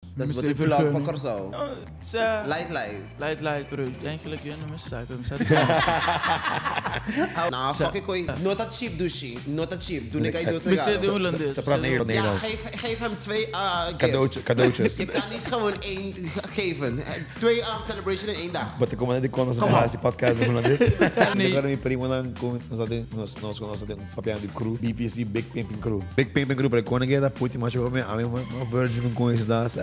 Dat is wat ik vlog van Corso. Light, bro. Eigenlijk yun naman sa akin. Nou, fuck ik gooi. Nota cheap douche. Nota cheap. Doe ik uit doos regalo. Ze praat Nederlands. Ja, geef hem 2 Cadeautjes. Je kan niet gewoon 1 geven. 2 celebration in 1 dag. But como de quando nós podcast do holandês. Agora me primo lá com nós tem papiando de crew, BPC Big Pimping Crew. Big Pimping Crew para quando que da puti macho a minha virgin com isso das.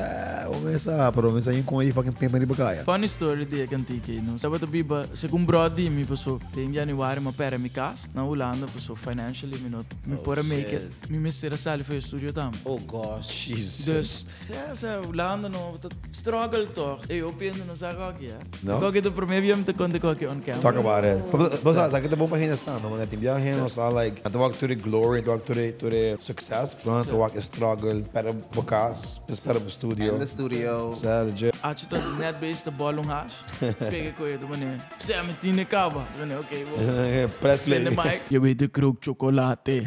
Começa, pero me saem com aí fucking pimping de bagaia. Funny story di kantiki no. Sabat biba se kung brody mi paso in January ma pera mi kas na Holanda paso financially mi not mi pora make it. Mi misera sali voor je studio tam. Oh gosh. Jesus. Dus ja, sa Holanda no dat struggle toch. Opiando no sa kaki ja. No? Kaki to premium te konde kaki on camera. Talk about it. But I get the bomba here sa no, man. Tim here no sa like to walk to the glory, to walk to the success, to walk the struggle, para bokas, para o studio. In the studio. Sa legit. Als je dat net bezig de ballon haas, kijk ik je doe meneer. Zeg met die kaba. Meneer, oké, Press zet de mic. Je weet de krook chocolade.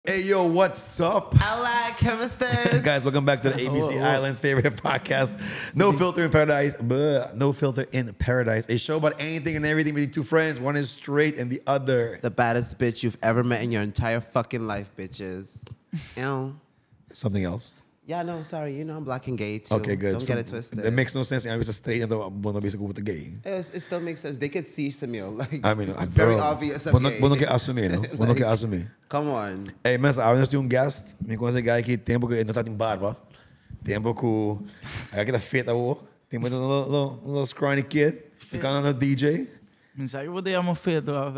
Hey yo, what's up? I like chemisters. Guys, welcome back to the ABC Island's favorite podcast, No Filter in Paradise. No Filter in Paradise. A show about anything and everything between two friends. One is straight and the other. The baddest bitch you've ever met in your entire fucking life, bitches. Ew. Something else. Yeah, no, sorry. You know I'm black and gay too. Okay, good. Don't get it twisted. That makes no sense. I was straight and I'm basically with the gay. It still makes sense. They could see Samuel. Like, I mean, it's very obvious. I'm gay. Bueno que assumir, no? Bueno que assumir. Come on. Hey, mensen, we hebben een guest. Me conhece guy que tempo que não tá em barba. Tempo que aquela feta o. Tempo um little scrawny kid. Ficando no DJ. Mensaje wat jij maar vet hoor.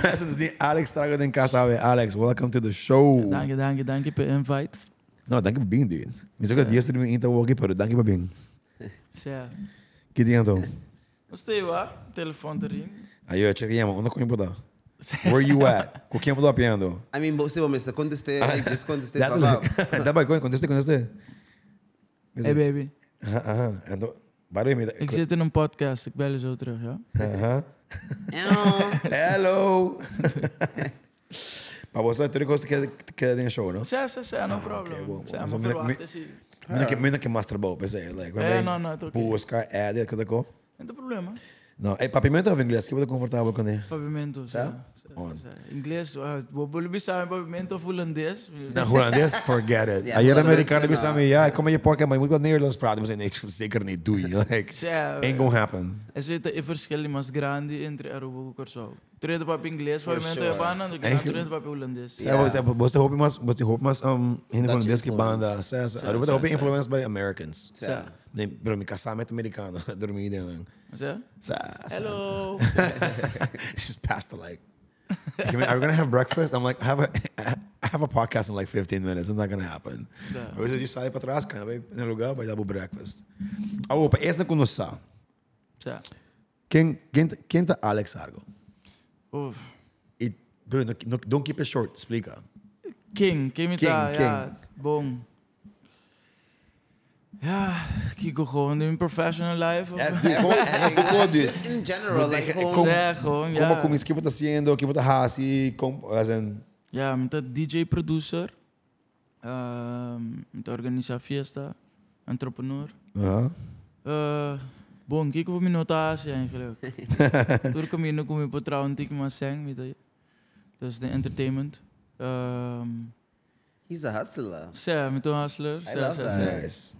Mensen, die Alex Trago den casa. Alex, welcome to the show. Dank je per invite. No, dank je voor being, dude. Misschien dat eerst in te walkie, pero dank je voor being. Ja. Que dia então? Gostei, wa? Telefoon erin. Aí eu cheguei, mano, onde eu botar? Where you at? Com quem eu tô apiando? I mean, você vai me contestar, just contestar. Dá bem, conteste. Hey baby. Então, waarom je Ik zit in een podcast, ik bel je zo terug, ja? Hello. Maar você tem coisa que é show, não? Ja, no problem. Ja, maar verwacht is hier. Minder que mostra bom, pensei, like. No, tô ok. Buscar é, que eu Não tem problema. Não, é pavimento ou inglês? Que eu tô confortável com ele. Pavimento. Inglês, vou sabe pavimento of Holandês? Não, holandês, forget it. Yeah, Aí Holandês americano me sabe, ja, kom je porca, maar je moet wat Nederlands praten. Maar nee, zeker niet, doei. Like, ain't gonna happen. Er zit een verschil mais grande entre Aruba e Corso. Trede para inglês, pavimento sure. é bana, trede para holandês. Você hoop mas in holandês que banda, Aruba hoop influenced by Americans. Nee, bro, me casar met americano, dormir dentro. Hello. She's past the like. Are we gonna have breakfast? I'm like, I have a podcast in like 15 minutes. It's not gonna happen. Or is it you sai para trás, cara, vai no lugar, vai dar o breakfast. Opa, esta conosco. Quem tá Alex Argo? Uf. E, bro, don't keep it short. Explica. King, ja, bom. Ja, kijk gewoon in professional life. Just in general, like gewoon, ja. Como isso que você tá fazendo, que você tá fazendo, como, assim. Ja, met dat DJ-producer. Met organizar fiesta. Entrepreneur. Bom, kijk op mijn notatie eigenlijk. Door caminho kom je op trouwen tik maar zang met je. Dus de entertainment. he's a hustler. Ja, met een hustler. I love that. Nice.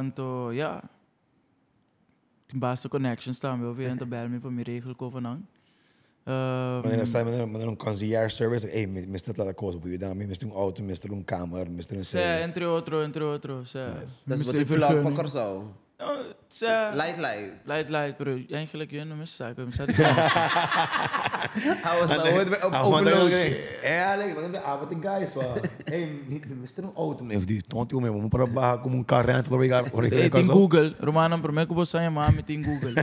Então, ja. Tem basta connections staan we weer en te bellen me para me regelen kopen aan. Wanneer een concierge service, hey, mister laat koos op je dame, mister een auto, mister een kamer, mister een Ja, entre outros. Dat is wat ik vlog van Corso. Light, bro. Eigenlijk je noemt zaken. Hij was overload. Alex, wat de avond de guys wa. Hey, mister een auto, me die tonto me, vamos para baixo como carrente lo ligar. Tem Google, Romano para mim que você chama mami tem Google.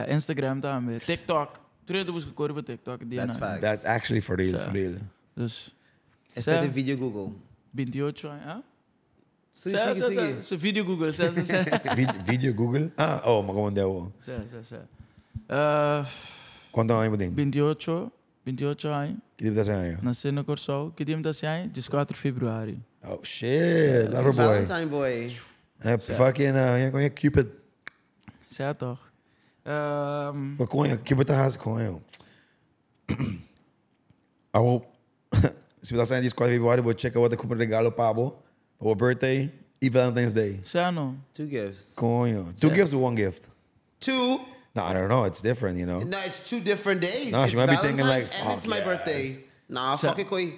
Instagram também, TikTok. Trede busca cor para TikTok. That's facts. That's actually for real. Dus. Está de vídeo Google. 28 anos, Sige. So video Google, sa. Video Google? Ah, oh, magkakondeo. Sa. Quanto ano mo din? 28 anos. Que tipo tá sendo? Nasci no Corsol. Que dia me dá assim? 14 de fevereiro. Oh, shit. Lover boy. Valentine boy. Fucking, yan ko yung Cupid. Sa toch. Maar kon je, Cupid tá haast kon je. Ako, se me dá saindo 4 de februário, vou checar what comprar regalo para o birthday e Valentine's Day. Sa ano? 2 gifts. Coño. 2 gifts or 1 gift? 2? No, I don't know. It's different, you know. No, it's 2 different days. No, it's she might be thinking like, Valentine's and it's my fuck birthday. Nah, fuck it, koi.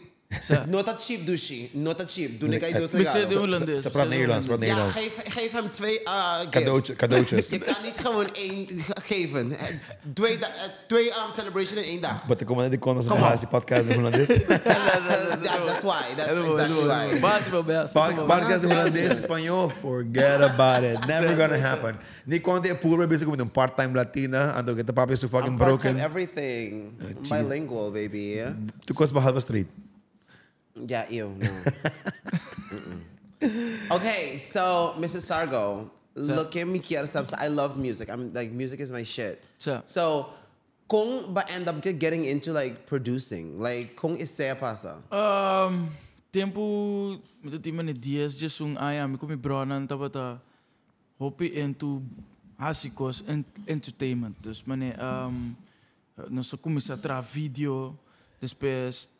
Not that cheap, douche. Not that cheap. Doe ik dus Beste de regalo. Hollandes. Ze praat Nederlands, praat Ja, Nederlands. geef hem 2 Cadeautjes. gifts. Cadeautjes. Je kan niet gewoon 1 geven. 2 celebration in 1 dag. Maar te komen naar die condos van de podcast de Hollandes. That's why. That's exactly why. Básico, Podcast de Hollandes, Espanhol, forget about it. Never gonna happen. Ni quando é puro, bezig com um part-time Latina, ando que te papi is fucking I'm part-time broken. everything. I'm bilingual, baby. Yeah? Tu kost behalve street. Yeah, ew, no. Okay, so Mrs. Sargo, look at me, quiero saber. I love music. I'm like, music is my shit. So, kung ba end up getting into like producing, like kung isaya pasa. Tempo, met het team in dias, just zo'n ayam, ik kom in Bronan, tabata, hopi into hasikos entertainment. Dus mane, nós começa a tra video, depois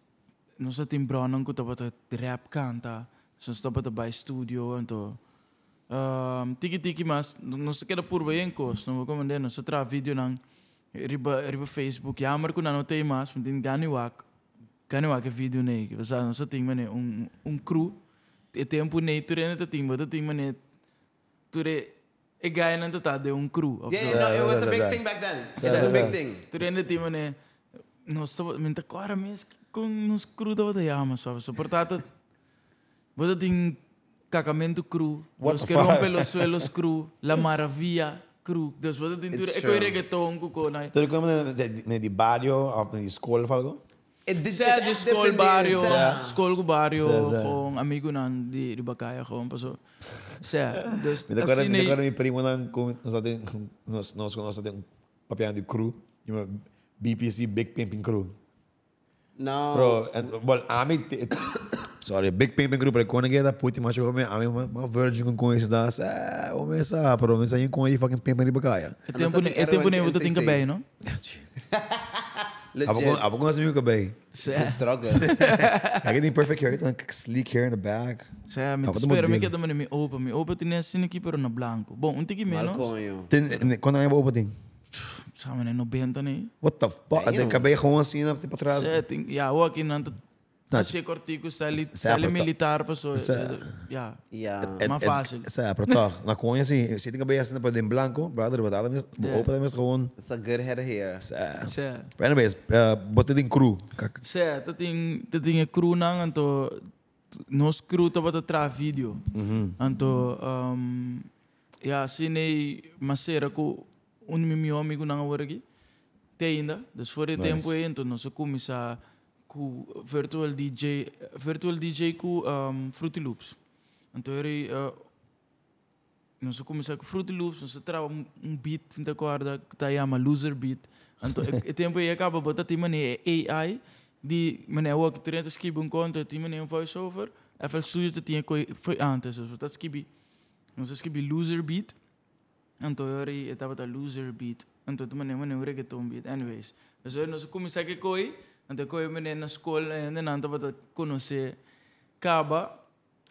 nós tem Bronan que tabata rap canta, nós tabata by studio, então tiki mas nós quer por bem cos, não vou comandar, nós tra video nang riba Facebook, jammer que não tem mas, mas tem Kaniwa ke video nee, we zaten zo ting mane crew. Het tempo nee, toen in het team, dat ting mane, toen ik ga in het de crew. Yeah, no, it was a big thing back then. It was a big thing. Toen in het team mane, no stop, minta quara mes com nos crew dat we ja, mas so portanto, wat ting cakamento crew, los que rompe los suelos crew, la maravilla crew. Dus wat ting toen ik hoor reggaeton kuko na. Toen kwam naar die barrio of naar die school of algo. De school barrio, school ko barrio, kung amigo nan di Bacaya ko, paso. Dus Me acuerdo mi primo lang nós tem papian de crew, uma BPC Big Pimping Crew. No. Bro, well, sorry, Big Pimping Crew para quando que da puti macho uma virgin com isso das, o mesa, pero me saí com aí fucking pimping de Bacaya. É tempo nem você tem que bem, não? Legit. Abo ko nga sa mga kabay. Struggle. I get perfect hair, like sleek hair in the back. Saya me espero me queda me opa, me opa tinha assim aqui pero na branco. Bom, um tiki menos. Malconho. Quando nga ba opening? Sabe né 90 né. What the fuck? Até kabay gewoon assim na para trás. Setting, ja, o aqui não tá se cortico style militar paso. Ja. Maar fácil. Sa, pero toch, na konja assim, se tem kabay assim na para branco, brother, but alam opa mesmo gewoon. It's a good head of hair. Sa. But anyways, bote din crew. Sa, tating crew nang anto nos crew taba tra video. Anto ja, sine masera ko meu amigo nang awurgi. Te ainda, dus voor het tempo então nós começa com virtual DJ com Fruity Loops. Então nós começamos com Fruity Loops, nós trava beat, não acorda, que tá chama loser beat. Então o tempo aí acaba botar tem mané AI, de mané o que tu escreve conta, tem mané voice over, a faz studio tinha foi antes, so tá escrevi. Nós escrevi loser beat. Então eu estava da loser beat. Então tu mané reggaeton beat. Anyways, então nós começamos com então eu me na escola ainda não estava conhecer acaba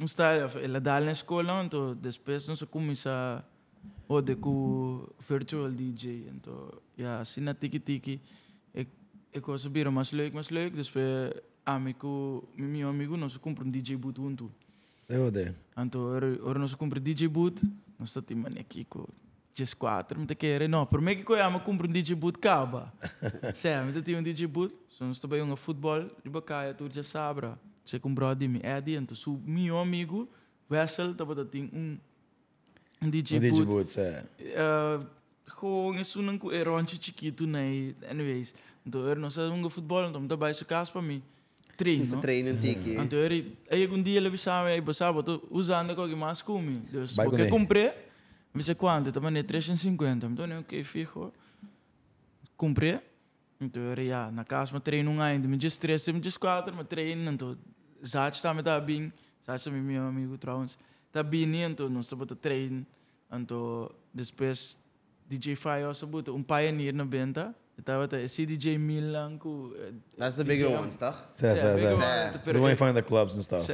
style ela dá na escola então depois nós começa o de com virtual DJ então já assim na tiki é coisa bira mais leuk depois meu amigo nós compra DJ boot junto Eu de. então ora nós compra DJ boot nós tá tem aqui com just 4, me te querer. Não, por mim que eu amo comprar DJ boot caba. Sério, me te tem DJ boot. Se nós estamos jogando futebol, de Bacaya, tu já sabe. Se com brother me Eddie, então su meu amigo Wessel, tava tem DJ boot. boot, é. Gewoon is zo'n rondje chiquito, nee. Anyways, então nós jogamos futebol, então tá bem su casa para mim. trein, Você no? treina tiki. Então, aí um dia ele sabe, aí sabe, tô usando com mais come. Dus, Vai porque com comprei, não sei quanto, também é 350. Então, eu que fico, comprei. Então, já, na casa, eu treino ainda, me diz 3, me diz 4, mas treino, então, já está me tá bem, já está meu amigo trouwens, tá bem, então, não sabe treino, então, depois, DJ Fire, sabe, pioneer na benta. Estava até DJ Milan. That's the bigger ones, toch? The one you find in the clubs and stuff.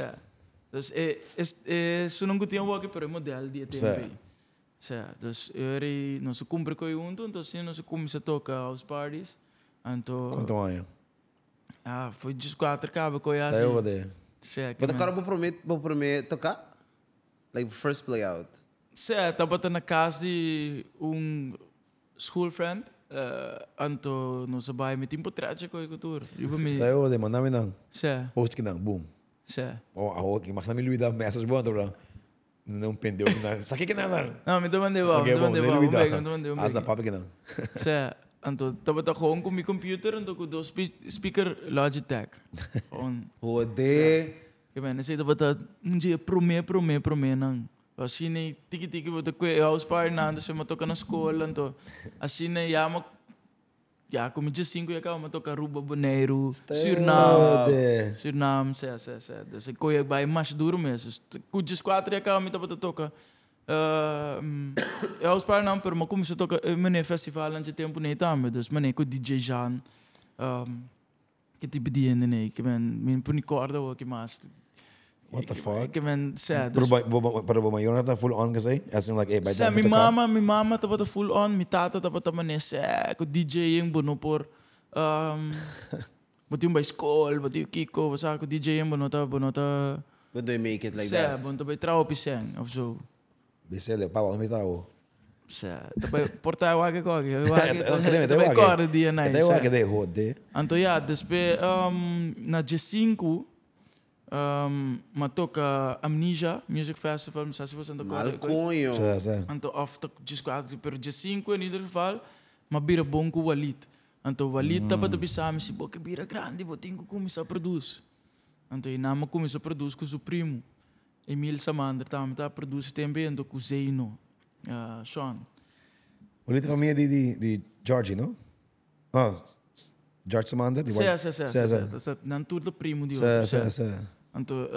Dus se não tinha work para modelo de tempo. Dus não se cumpre com junto, então se não se começa a tocar aos parties, então. Quanto ano? Foi 4 cabos com assim. Tá over there. Mas agora vou prometer tocar, like first play out. Estava na casa de school friend. Anto no sabay may tempo traje ko ikutur. Está over there, mandame nang. Siya. Post que não, boom. Siya. Oh, que mas na minha vida message bom, bro. Não pendeu que não. Sabe que não? Não, me tomando ba. Okay, bom, me tomando ba. Asa papi que não. Siya. Anto taba ta ko mi computer anto ko do speaker Logitech. On. Ode. Que bem, nesse taba ta dia prome nang. Assim, tiki-tiki, vou ter que aos pais nada, se eu tocar na escola, então, assim, já como dia 5 eu acabo tocar Ruba Boneiro, Suriname, se coisa vai mais duro mesmo. Com dia 4 eu acabo me tocar. Aos pais não, pero mas comecei a tocar, mané festival antes tempo nem também, dus mané com DJ Jan, que tipo de ainda nem, que men por corda ou que mais. What the fuck? Ik ben sad. Pero ba yun na full on kasi? As in like, eh, by the mi mama tapa full on, mi tata tapa manese, ko DJ yung bono por bati yung by school, bati yung Kiko, basta ko DJ yung bono ta. When do you make it like that? Bono ta by trawo piseng, of so. Bisele, pa wala mi tao. Tapos porta wage ko, tapos corda dia na. Tapos wage de hode. Anto ya, despe na G5 matoka Amnesia Music Festival, sa se você anda Malconho. Anto after disco pero dia 5 in ieder geval, mabira bom com Walid. Anto Walid tapa tabi sa amin si boca bira grande, botinho começar a produzir. Anto inama começou a produzir com o primo Emil Samander, tá produzir também ando com Zeino, Sean. Walid família de Georgie, não? George Samander? Sim. Nantur do primo de hoje. Sim. Então,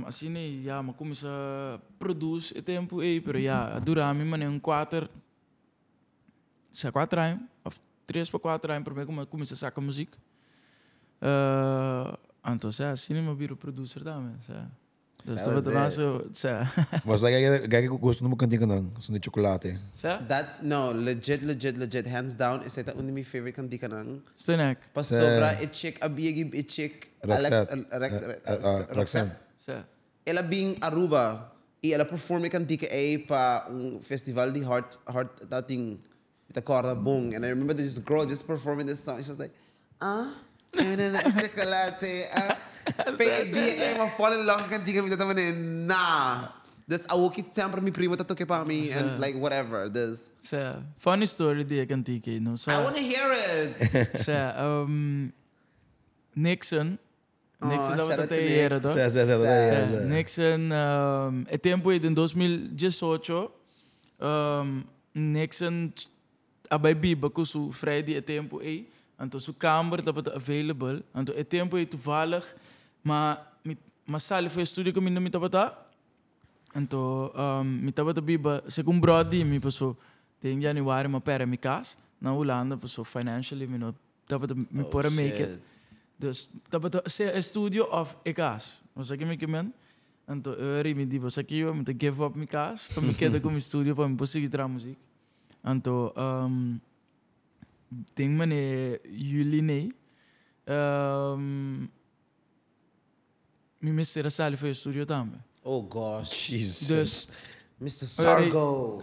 assim, já, mas começa a produzir tempo aí, pero já, dura a mim, mas 4 anos, 3 para 4 anos, para mim, começa a sacar música. Então, assim, eu viro producer também, Dus dat was kijk gosto numa cantiga não, são de chocolate. That's no legit hands down. Is that one of my favorite cantiga nang. Stenek. Pas sobra itchik abiyagi itchik Roxanne. Ela bing Aruba e ela performe cantiga aí para festival de heart dating the corda bong, and I remember this girl just performing this song. She was like, chocolate. Dia ma fall in love cantiga mi tata na. Dus awokit sempre mi primo tato que para mim and like whatever. This. Funny story dia cantiga, no. I want to hear it. Nixon dapat tayo era to. Nixon e tempo em 2018 Nixon abay biba ko su Friday e tempo aí. Então, su câmera estava available. Então, é tempo aí toevallig. Mas sali foi estúdio que me estava tá. Então, me estava tá biba. Segundo Brody, me passou. Tem Januário, mas pera, me casa. Na Holanda, passou financially, me não estava me para make it. Dus, estava tá estúdio of e casa. Mas aqui me queimando. Então, eu me digo, aqui eu me give up me casa. Para me quedar com o estúdio para me poder tirar música. Então, tem mané Juline. Me mistura sali foi estúdio também. Oh gosh, Jesus. Dus Mr. Sargo.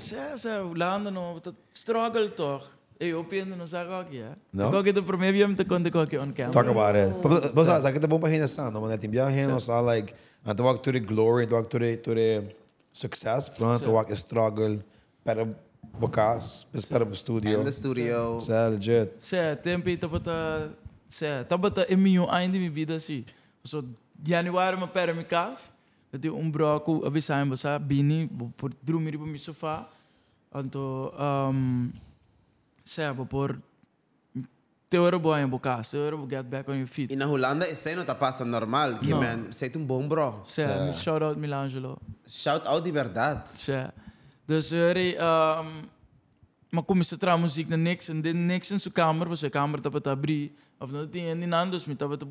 Lando no struggle toch. Eu penso não sabe o que é. Não. Qual que é o primeiro dia me te conta qual que é on camera. Talk about it. But sabe que tá bom para gente assim, não, mas tem viagem, não sabe like, and to walk to the glory, to walk to the success, pronto, to walk the struggle, para Bocas, espera pro studio. In the studio. Legit. Tempo tabata tabata é meu ainda minha vida assim. So, januari me pera mi cas. Dat die bro avisaim basa bini por drumiri por mi sofá. Anto sebo por te hora boa em bocas, te hora get back on your feet. E na Holanda isso aí não tá passando normal, que man, você é um bom bro. Shout out Milangelo. Shout out de verdade. Dus maar kom je tra muziek na niks en dit niks in zijn kamer, was zijn kamer tapat abri. Of no tin ni nandos mi tapat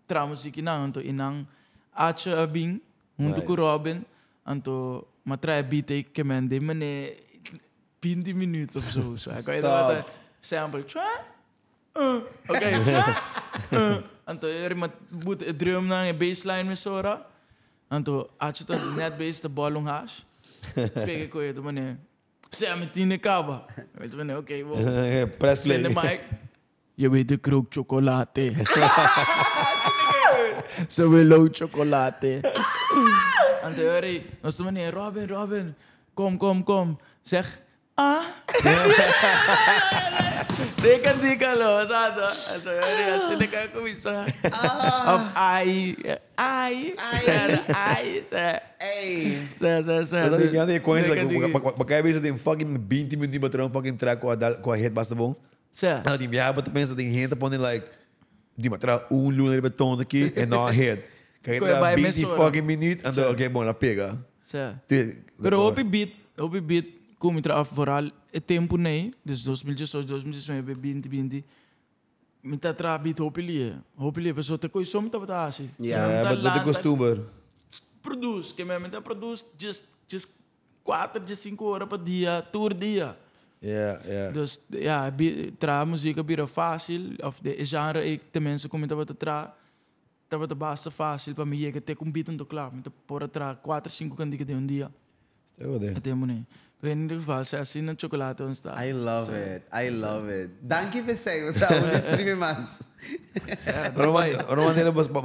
tra muziek inang anto inang acha abing junto com Robin anto matra beat que man de mane 20 minuten of zo. So ik weet dat sample. Okay. Anto eri but drum na baseline me sora. Anto acha ta net bass de bolong hash. Pega ko ito mane. Siya met tine kaba. Weet je wanneer? Oké, press play. Zend de mic. Je weet de krook chocolate. Ze wil ook chocolate. En toen hoor je, dan stond meneer, Robin, kom. Zeg, Teka lo, sato. En toen hoor je, als je lekker komt, of ai. Hey. Dat ik niet coins like kaya bisa din fucking 20 minutos ba tron fucking track ko hit basta bom. En die ja, but pensa ding hit upon like die matra lunar beton aqui e não hit. Kaya tra 20 fucking minutos and okay bom la pega. Pero hopi beat kom je eraf vooral het tempo nee, dus 2018, 2019, 2020. Minta tra beat hopi pessoa te coi som tá assim. Yeah, but the costumer. Produz, que mesmo produz just 4 de 5 horas por dia, tour dia. Yeah. Dus ja, tra música bira fácil, of de genre ik de mensen komen te tra, dat de base fácil para mim que te com beat do claro, então por tra 4, 5 candidatos de dia. Stel de. Até mone. In ieder geval, ze zien een chocolade ontstaan. I love it. Dank je voor zeggen, we gaan streamen mas. Roman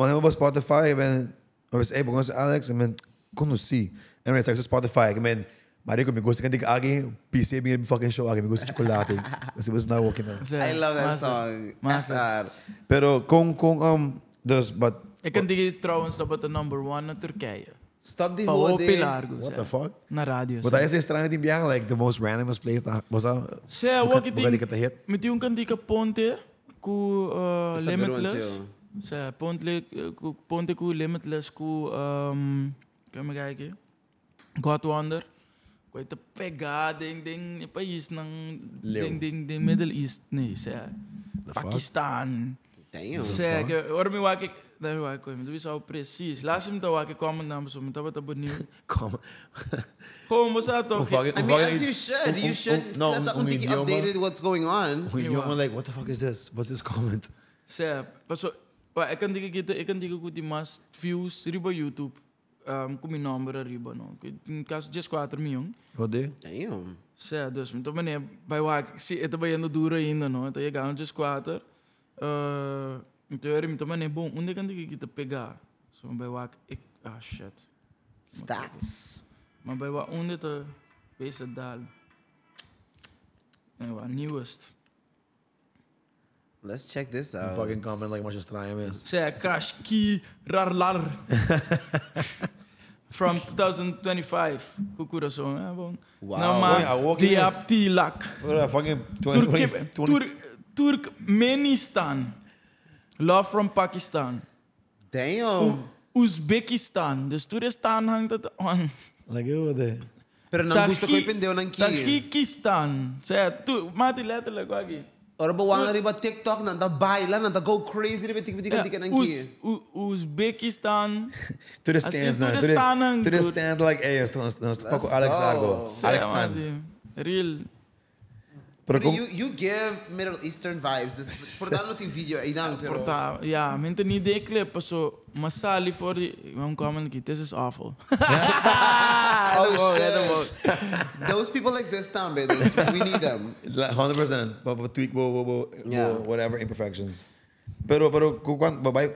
hele Spotify, ben was able to Alex and conheci. En we zeggen Spotify, men maar ik me gosto que agi PC me fucking show agi me gosto chocolate. Você was now walking on. I love that song. Pero com dus but ik kan die trouwens dat de number 1 in Turkije. Stop the whole day. What the fuck? Na radio. But I say estranho de viajar like the most randomest place that was out. Met die kan die ponte ku Limitless. Ponte ku Limitless ku kan me kijken. God Wonder. Ko ito pega ding país ng ding Middle East nee, Pakistan. Damn. Ora me wak daí vai coisa, mas isso é o preciso. Lá se me tá wak como não, mas me tava bonito. Como você tá? I mean, as you should. You should. No, updated what's going on. You're like, what the fuck is this? What's this comment? Paso, ik kan diga que mas views riba YouTube. Com meu número riba não. Em caso de 4 milhões. What day? Damn. Dus então mané, vai wak, se é também indo duro ainda não. Então chegando de 4. Então eu me também é bom. Onde kan kita pegar? So bij waar ik shit. Stats. Maar bij waar onde te wezen dal. En waar newest. Let's check this out. Fucking comment like much estranho is. Say cash key rarlar. From 2025. Kukurason. Wow. Nou maar die aptilak. Fucking Turkmenistan. Love from Pakistan. Damn. Uzbekistan. Dus Turkestan hangt het aan. Like what the? Pero não gusto ko ipindeu nang ki. Tajikistan. Mati letterlijk aqui. Ora ba wang riba TikTok nanda baila nanda go crazy riba tik nang ki. Uzbekistan. Turkestan like fuck Alex Argo. Alex Stan. Real. You give Middle Eastern vibes. Por dar no tem vídeo aí não, pero. Ja, mente niet de clip, so masali voor die. Waarom komen ik? This is awful. Oh shit. Those people exist now, baby. We need them. 100%. But tweak, whatever imperfections. Pero quando vai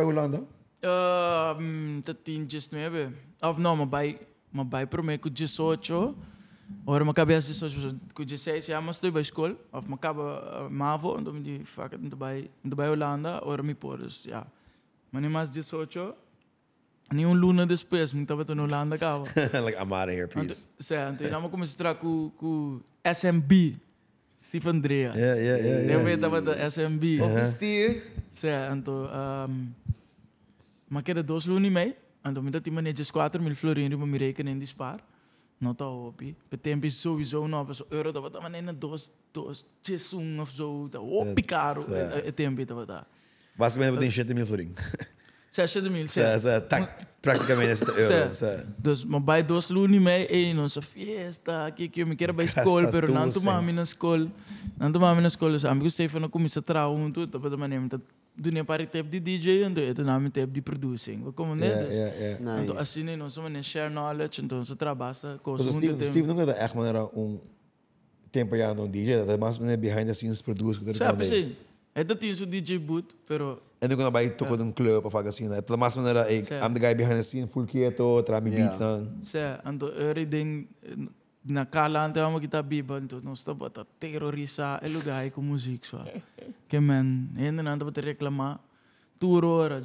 Holanda? 19. Of no, maar bij prometo 18. Ora, me acabei as 18, com 16 anos estou na escola, of me acaba MAVO, então me fuck it, não vai Holanda, ora me pôr, ja. Maar niet maar 18. Niet een luna después, moet dat in Hollanda gaan. Like, I'm out of here, please. Então, eu comecei a trabalhar com SMB. Steve Andrea. Yeah. Eu vejo que é SMB. Steve. Então, mas que era 2 luni mee. Então, met dat iemand netjes 4.000 florin op mijn rekening die spaar. Not al op. Het tempo is sowieso nog zo euro dat we dan in een dos chisung of zo. Dat op caro. Het tempo dat we daar. Basicamente, tem 7.000 florin. 6.000. Praticamente euro. Dus, maar bij 2 luni mee, nossa fiesta, que eu me quero bij school, pero não tomamos na escola. Não tomamos na escola, sabe? Eu sei que não comecei a trabalhar tudo, tá para maneira, do nem para ter de DJ, então eu não ter de producing. We komen net dus. Então assim, nós somos share knowledge, então nós trabalhamos com os Steve nunca echt maneira tempo já no DJ, dat mas behind the scenes produce. Sabe sim. É dat tinha o DJ boot, pero en dan bij toco een club of algo assim, dat mas maneira I'm the guy behind the scene, full quieto, trami beats aan. Sim, então everything na kalante amo kita biba, então nós estamos a terrorizar o lugar com música só. Que man, ainda não dá para reclamar. Tour hora.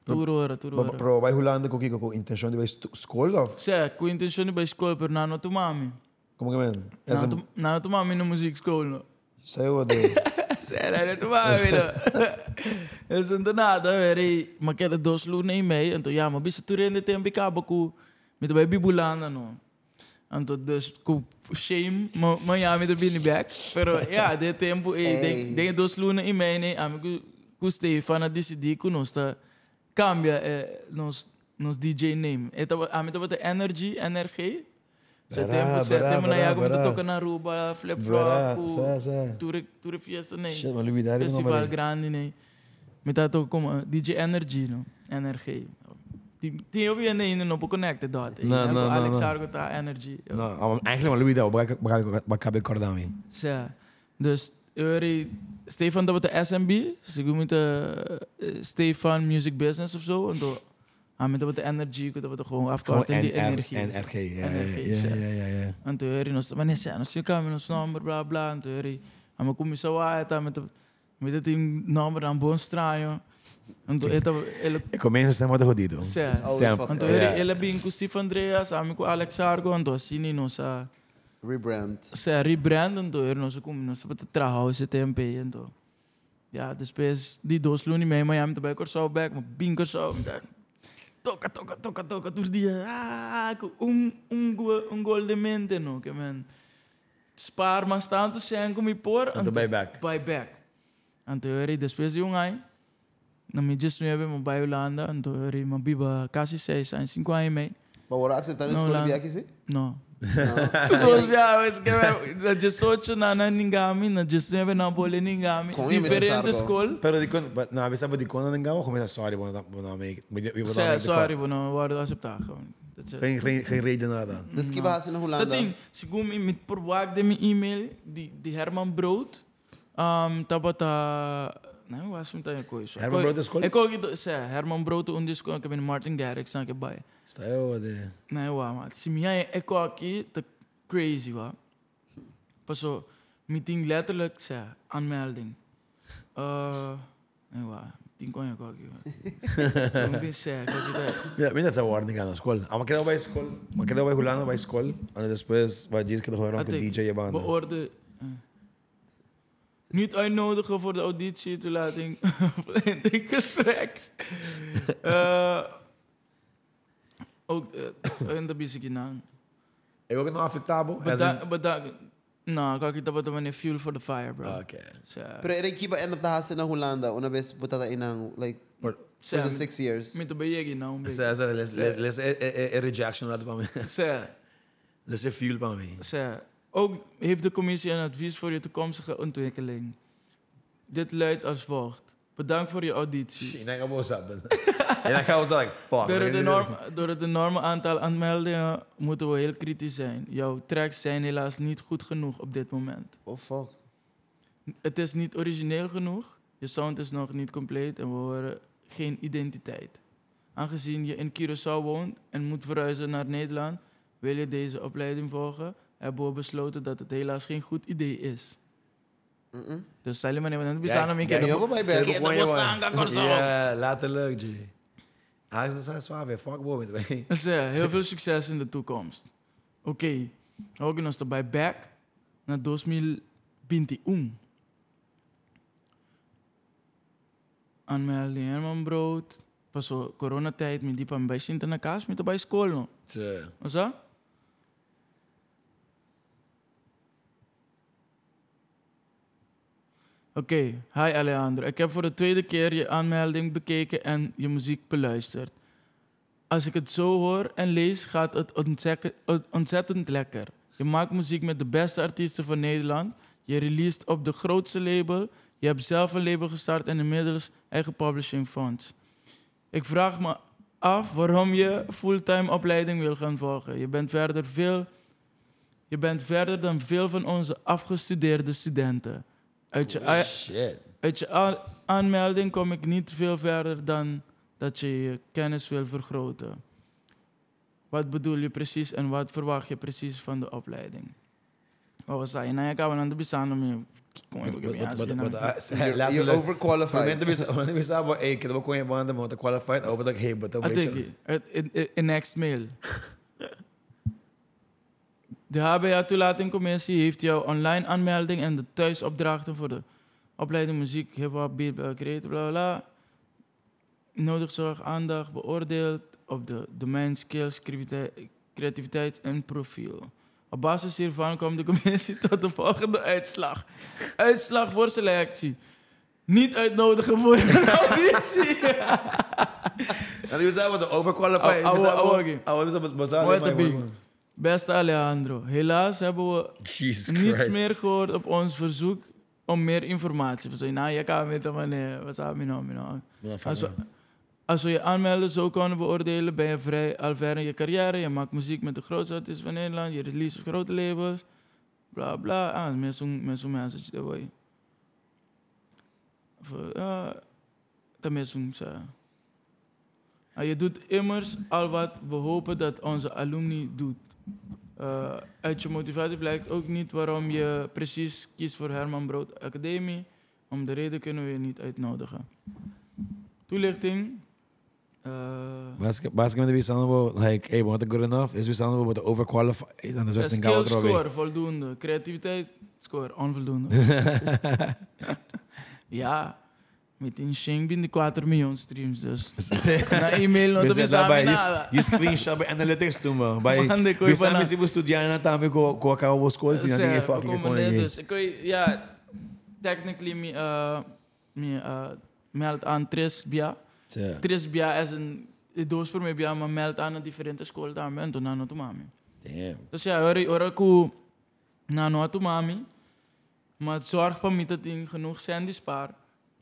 Pero vai Holanda com intenção de vai escola of? Sim, com intenção de vai escola, pero não tu mami. Como que man? Não tu mami na música escola. Saiu de. Sério, não tu mami não. Eu não nada, velho. Mas que era 2 luni mee, então já, mas bisa tu rende tempo cabo com, me tu vai bibulanda não. Então, dus, com shame, mas já me deu back. Pero, ja, de tempo, de 2 luni mee, né, amigo, com Stefan, decidi que nós tá cambia nos DJ name. A mim tava energy. Sa tempo na yago me toca na Aruba, flip flop, tour fiesta nee. Festival grande nee. Me tá toca como DJ Energy no, energy. Tinha eu ainda não connected dot. Não. Alex Argo tá Energy. Não, eigenlijk maar Louis dat, wat kan ik kort aan doen? Sim. Dus eu Stefan dat de SMB, segundo Stefan Music Business of zo, então met dat de energie, dat we gewoon afkorten die energie. Energie, ja. Então eu nós também nós ficamos nos nummer bla bla, então eu amo começou a tá met dat team nummer aan bom estranho. Então ele começa a ser muito jodido. Então ele bem com Steve Andreas, amo com Alex Argo, então assim nós rebrand. Rebrand, então nós para trabalhar esse tempo, então. Ja, depois de 2 luni mee, maar ja, met de bijkorso back, maar binkorso, toca todo dia. Gol de mente, no, que man. Spar mas tanto sem como por, então buy back. Então eu depois de ano, na minha gestão eu me vai Holanda, então eu me biba quase 6 anos, 5 anos mee. Maar worden acceptar na escola via aqui sim? Não. Todos já, na gestão na ningami, na gestão na bola ningami, diferente escola. Pero na vez sabe de quando ningami começa sorry, vou não sorry, vou não vou aceitar. Geen reden nada. Dus que vai na Holanda. Dat ding, segundo me provar de mijn e-mail de Herman Brood, tabata não was met een coisa. Herman Brood is school? Ik ook Herman Brood onde school que ben Martin Garrix na que bij. Está eu de. Não, mas se minha eco aqui tá crazy, wa. Passou meeting letterlijk aanmelding. Nee, wa. 10 kon je aqui. Não pensei, ja, mira essa warning aan de school. Maar quero bij school, maar quero bij Holanda bij school. En depois vai dizer que de horen com DJ je band. Beoordeel. Niet uitnodigen voor de auditie, toelating voor het gesprek. Ook in de basic naam. Ik ook nog affectabel. No, kijk dat wat een fuel for the fire, bro. Okay. Pero era equipa end up the house na Holanda, una vez butada inang like for the 6 years. Met de bejegi nou. Les rejection laten bij me. Les fuel bij me. Ook heeft de commissie een advies voor je toekomstige ontwikkeling. Dit luidt als volgt. Bedankt voor je auditie. En dan gaan we like, fuck. Door het enorme aantal aanmeldingen moeten we heel kritisch zijn. Jouw tracks zijn helaas niet goed genoeg op dit moment. Oh fuck. Het is niet origineel genoeg. Je sound is nog niet compleet en we horen geen identiteit. Aangezien je in Curaçao woont en moet verhuizen naar Nederland, wil je deze opleiding volgen, hebben we besloten dat het helaas geen goed idee is. Dus sali man even bisa na mi que eu vou vai bem. que não sanga corso. Ja, letterlijk, G. Hij is dus suave, fuck boy, weet je. Dus ja, heel veel succes in de toekomst. Oké, ook nog erbij back naar 2021. Aanmelding Herman Brood. Pas zo coronatijd, met die van bij Sint na kaas, met bij school no. Ja. Wat zo? Oké, hi Alejandro. Ik heb voor de tweede keer je aanmelding bekeken en je muziek beluisterd. Als ik het zo hoor en lees, gaat het ontzettend lekker. Je maakt muziek met de beste artiesten van Nederland. Je released op de grootste label. Je hebt zelf een label gestart en inmiddels eigen publishing funds. Ik vraag me af waarom je fulltime opleiding wil gaan volgen. Je bent verder dan veel van onze afgestudeerde studenten. Uit je aanmelding kom ik niet veel verder dan dat je je kennis wil vergroten. Wat bedoel je precies en wat verwacht je precies van de opleiding? Oh, zei je? Nou, ik kan aan de bestaan om je. You're overqualified. Mensen zeggen, ik heb ook een band, maar qualified, over dat ik heb. In next mail. De HBA-toelatingcommissie heeft jouw online aanmelding en de thuisopdrachten voor de opleiding muziek, hip-hop, beat, creative, bla bla. Nodig zorg, aandacht beoordeeld op de domein, skills, creativiteit en profiel. Op basis hiervan komt de commissie tot de volgende uitslag. Uitslag voor selectie. Niet uitnodigen voor een auditie. En die zijn wat overqualified. Beste Alejandro, helaas hebben we niets meer gehoord op ons verzoek om meer informatie. We zeiden, nou, je kan met hem, wat zou je nou? Als we je aanmelden zo kunnen beoordelen, ben je vrij al ver in je carrière. Je maakt muziek met de grootste artiesten van Nederland. Je release op grote labels. Bla bla. Mensen message dat wij. Je doet immers al wat we hopen dat onze alumni doet. Uit je motivatie blijkt ook niet waarom je precies kiest voor Herman Brood Academie. Om de reden kunnen we je niet uitnodigen. Toelichting. Basically, we staan about like, hey, what good enough? Is we staan about the overqualified and the rest skill score voldoende, creativiteit score onvoldoende. Ja, met een shing binnen 4 miljoen streams dus. Na e-mail não te pensava nada. Je screenshot bij analytics doen we. Bij we zijn studiando na também com a cabo school tinha ninguém fucking com ninguém. Dus ik ja, technically me meld aan 3 bia. 3 bia is een doos voor mij bia, maar meld aan een differente school daar en toen naar tu mami. Damn. Dus ja, ora ku na tu mami. Maar zorg voor mij dat ding genoeg zijn die spaar.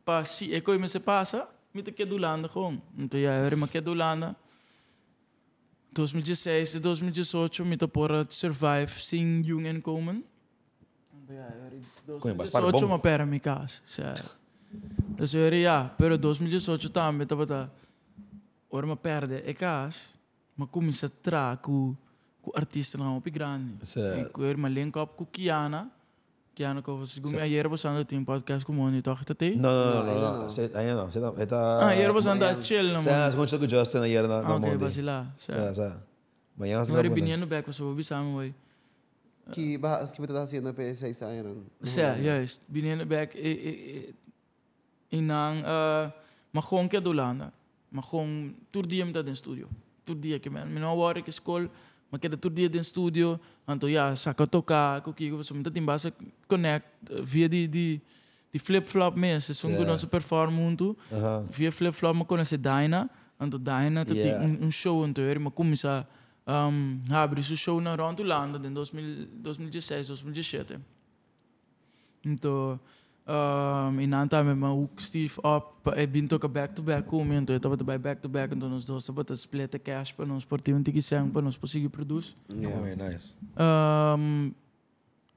Pas si ik me se passa, met de kedulanda gewoon. Então ja, hoor maar kedulanda. 2006, 2018 met de porra survive sing jong en komen. Ja, 2018 maar per mi cas. Dus ja, pero 2018 também tava ora ma perde e cas, ma começa tra com artista não op grande. Ik hoor maar link op com Kiana. Kiana ko siguro ayer was aan het podcast com Moni toch dat hij? No. Ayer no. Ayer was aan dat chill no. Sa gewoon com Justin ayer na Moni. Okay, basila. Sa. Manhã nós vamos viniendo back was we samen hoy. Que você tá fazendo para 6 anos. Ja, juist. Viniendo back inang maar gewoon kedulanda. Maar gewoon toerdiem dat in studio. Toerdiem que man. Não work school. Maar ik heb het toerdiem in studio. Anto ja, saka toka, koki, so met in base connect via die flip-flop mensen. Zo kunnen ze performen toe. Via flip-flop maar kunnen ze Dyna. Anto Dyna dat een show en te maar kom ze hebben ze show naar rond te landen in 2016, 2017. Então in aantal met mijn hoek Steve op ik ben toch back-to-back komen en toen dat bij back-to-back en toen ons dos dat het split cash para ons sportivo um tiquisang para nos conseguir produzir. Very nice.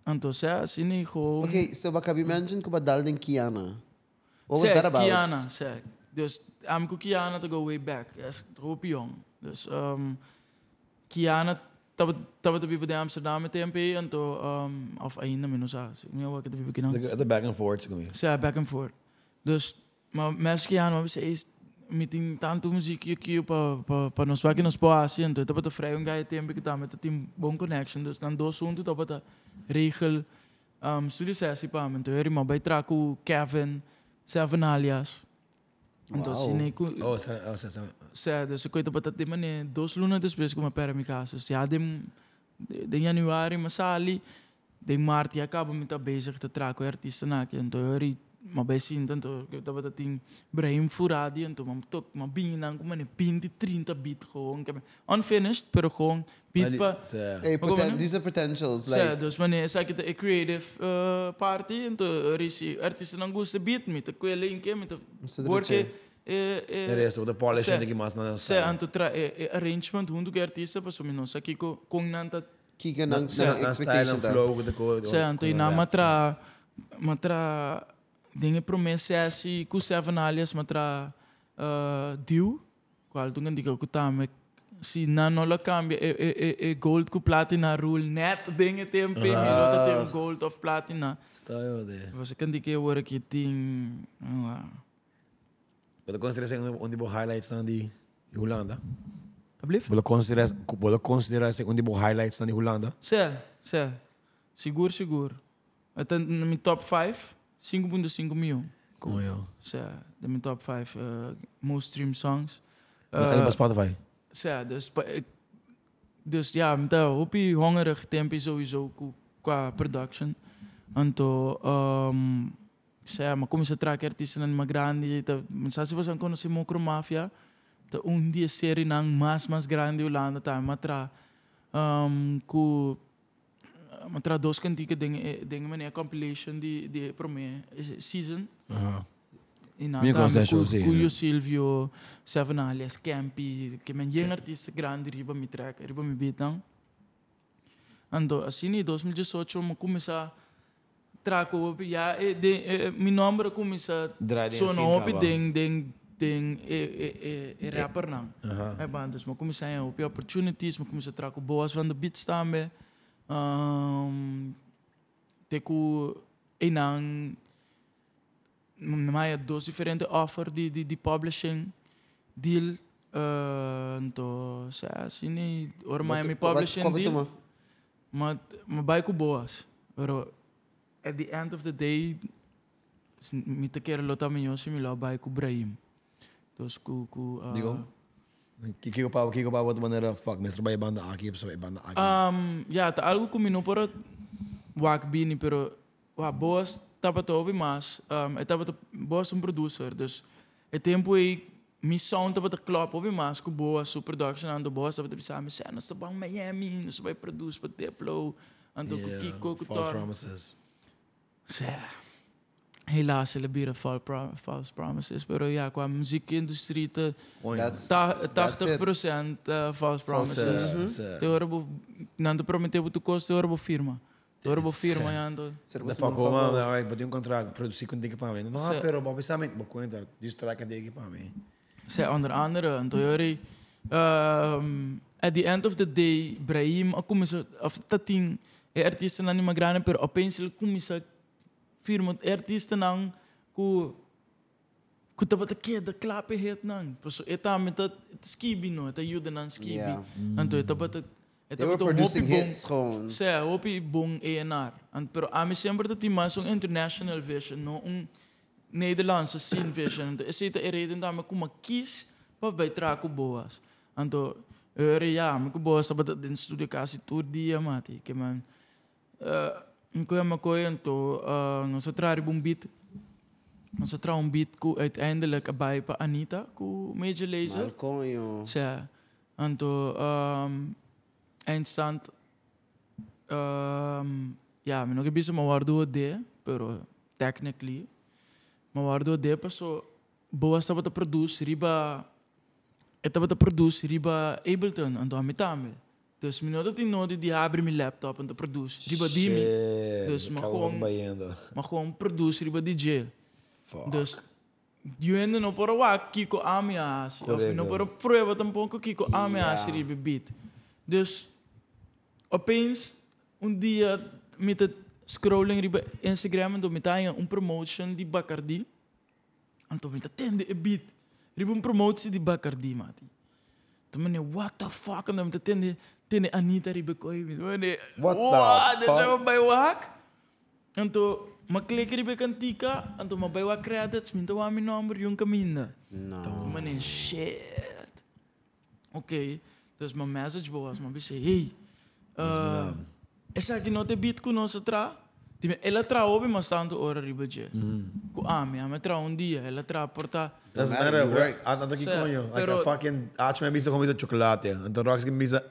Então assim nem gewoon. Okay, so baka mention ko ba Darling Kiana? What was that about? Kiana, zeg. Dus I'm com Kiana to go way back. Yes, hoop jong. Dus Kiana tava te bibi de Amsterdam met TMP en to of ainda menos eu wat te bibi kinang. The back and forth comigo. Ja, back and forth. Dus maar mensen gaan maar ze is meeting tanto muziek aqui para nós aqui nos países então tava te vrij um guy TMP que tá met team bom connection dus dan dois juntos tava te regel studio sessie pa então eu irmão vai traco Kevin Seven Alias. Então assim dus ik weet dat het mané 2 lunas depois como para minha casa. Ja, de januari masali, de maart acaba met dat bezig te traco artiesten na que então eu maar bij zien dan dat we dat ding Brahim Furadi en toen maar binnen dan kom maar 20-30 beat gewoon unfinished pero gewoon beat pa these are potentials like dus wanneer zeg ik de creative party en toen is artiesten dan gusta beat met de kwelle in keer met de porque de resto de polish que mais não sei en toen arrangement hoe de artiesten pas om nos aqui com nanta kika nang expectation flow de code sei en toen na matra dingen promessa assim com Seven Alias matra deal qual tu ngandi ko tame si não la cambia gold com platina rule net dingen TMP dat tem gold of platina style de você kan dizer agora que tem Wil considerar onde bo highlights dan die Holanda? Alsjeblieft. Wil considerar onde bo highlights dan die Holanda? Sim. Seguro. Até na minha top 5 5.5 miljoen. Como eu. Sim, de mijn top 5 most stream songs. En op Spotify? Sim, dus ja, met dat hoop je hongerig tempo sowieso qua production. Anto, maar kom je track artiesten en maar grande. Mas se você conhece Mocro Mafia, de dia série nang mais grande Holanda tá, matra matra dos kantige dingen meneer compilation die prome season. Cuyo Silvio, Seven Alias, Campy, que men jeng artista grande riba mi track, riba mi beat dan. Ando assim em 2018 eu comecei traco ja mi nombre começa sono op ding rapper nang. Dus maar comecei op opportunities, maar comecei traco boas van de beat staan be. Teku enang mais 2 diferentes offers de publishing deal então assim ora mais publishing deal mas vai com boas pero at the end of the day me te quero lotar melhor se me lá vai com Brahim então digo Kiko pa wat maneira fuck mestre by banda aqui pessoa banda aqui ja tá algo combinado para wak bini pero boas tava tobi mas tava boas producer dus het tempo mi sound tava klop obi mas com boas su production ando boas tava samen cena sa bang Miami nos vai produce para Diplo ando com Kiko com False Promises helaas ze bieden false promises pero ja qua muziekindustrie te 80% false promises te horen nando prometeu tu costo horen firma firma ja ando da fakoma alright but contract produzir com equipamento não pero bom pensamento bom conta distraca de equipamento onder andere en horen at the end of the day Brahim começa of tating artiesten aan die grande pero opeens começa firma artiesten nang ku taba te de klape het nang so eta met dat skibi no eta jude nan skibi anto eta bat they were producing hits gewoon hopi bong ENR and pero ami sempre dat die mas een international vision no Nederlandse scene vision is het reden dat me kuma kies wat bij traco boas anto ja me ku boas dat in studio kasi tour dia mati que man nós trabalhamos beat. Nós trabalhamos beat que uiteindelijk bij pa Anita, ku Major Lazer. Malconho. Ja. Anto eindstand ja, me nog bisa mawardo de, pero technically mawardo de paso boas estava a produzir riba Ableton anto amitame. Dus mijn nodig die hebben mijn laptop en te produceren. Riba die me. Dus maar gewoon produceren riba DJ. Dus je hebt nog voor wat kiko amias of nog voor prueba tampoco kiko amias riba beat. Dus opeens, dia, met het scrolling op Instagram, en toen met een promotion die Bacardi. En toen met het tende een beat. Een promotie die Bacardi, mati. Toen meneer, what the fuck? En toen met het tende Anita Ribekoi. What the fuck? Dat was bij wak. En toen, maar klikken die Antica. En toen, maar bij wak credits, minta wa mijn nummer, jong kaminda. No. Toen meneer, shit. Oké, dus mijn message was, maar zei, hey, essa aqui não te beat com nossa tra. Tipo, ela tra ouve mas tanto hora ribaje. Com me tra dia, ela tra porta. Doesn't matter, bro. Ando aqui com eu. Like a fucking, acho me bisa comida chocolate. Então rocks que me bisa,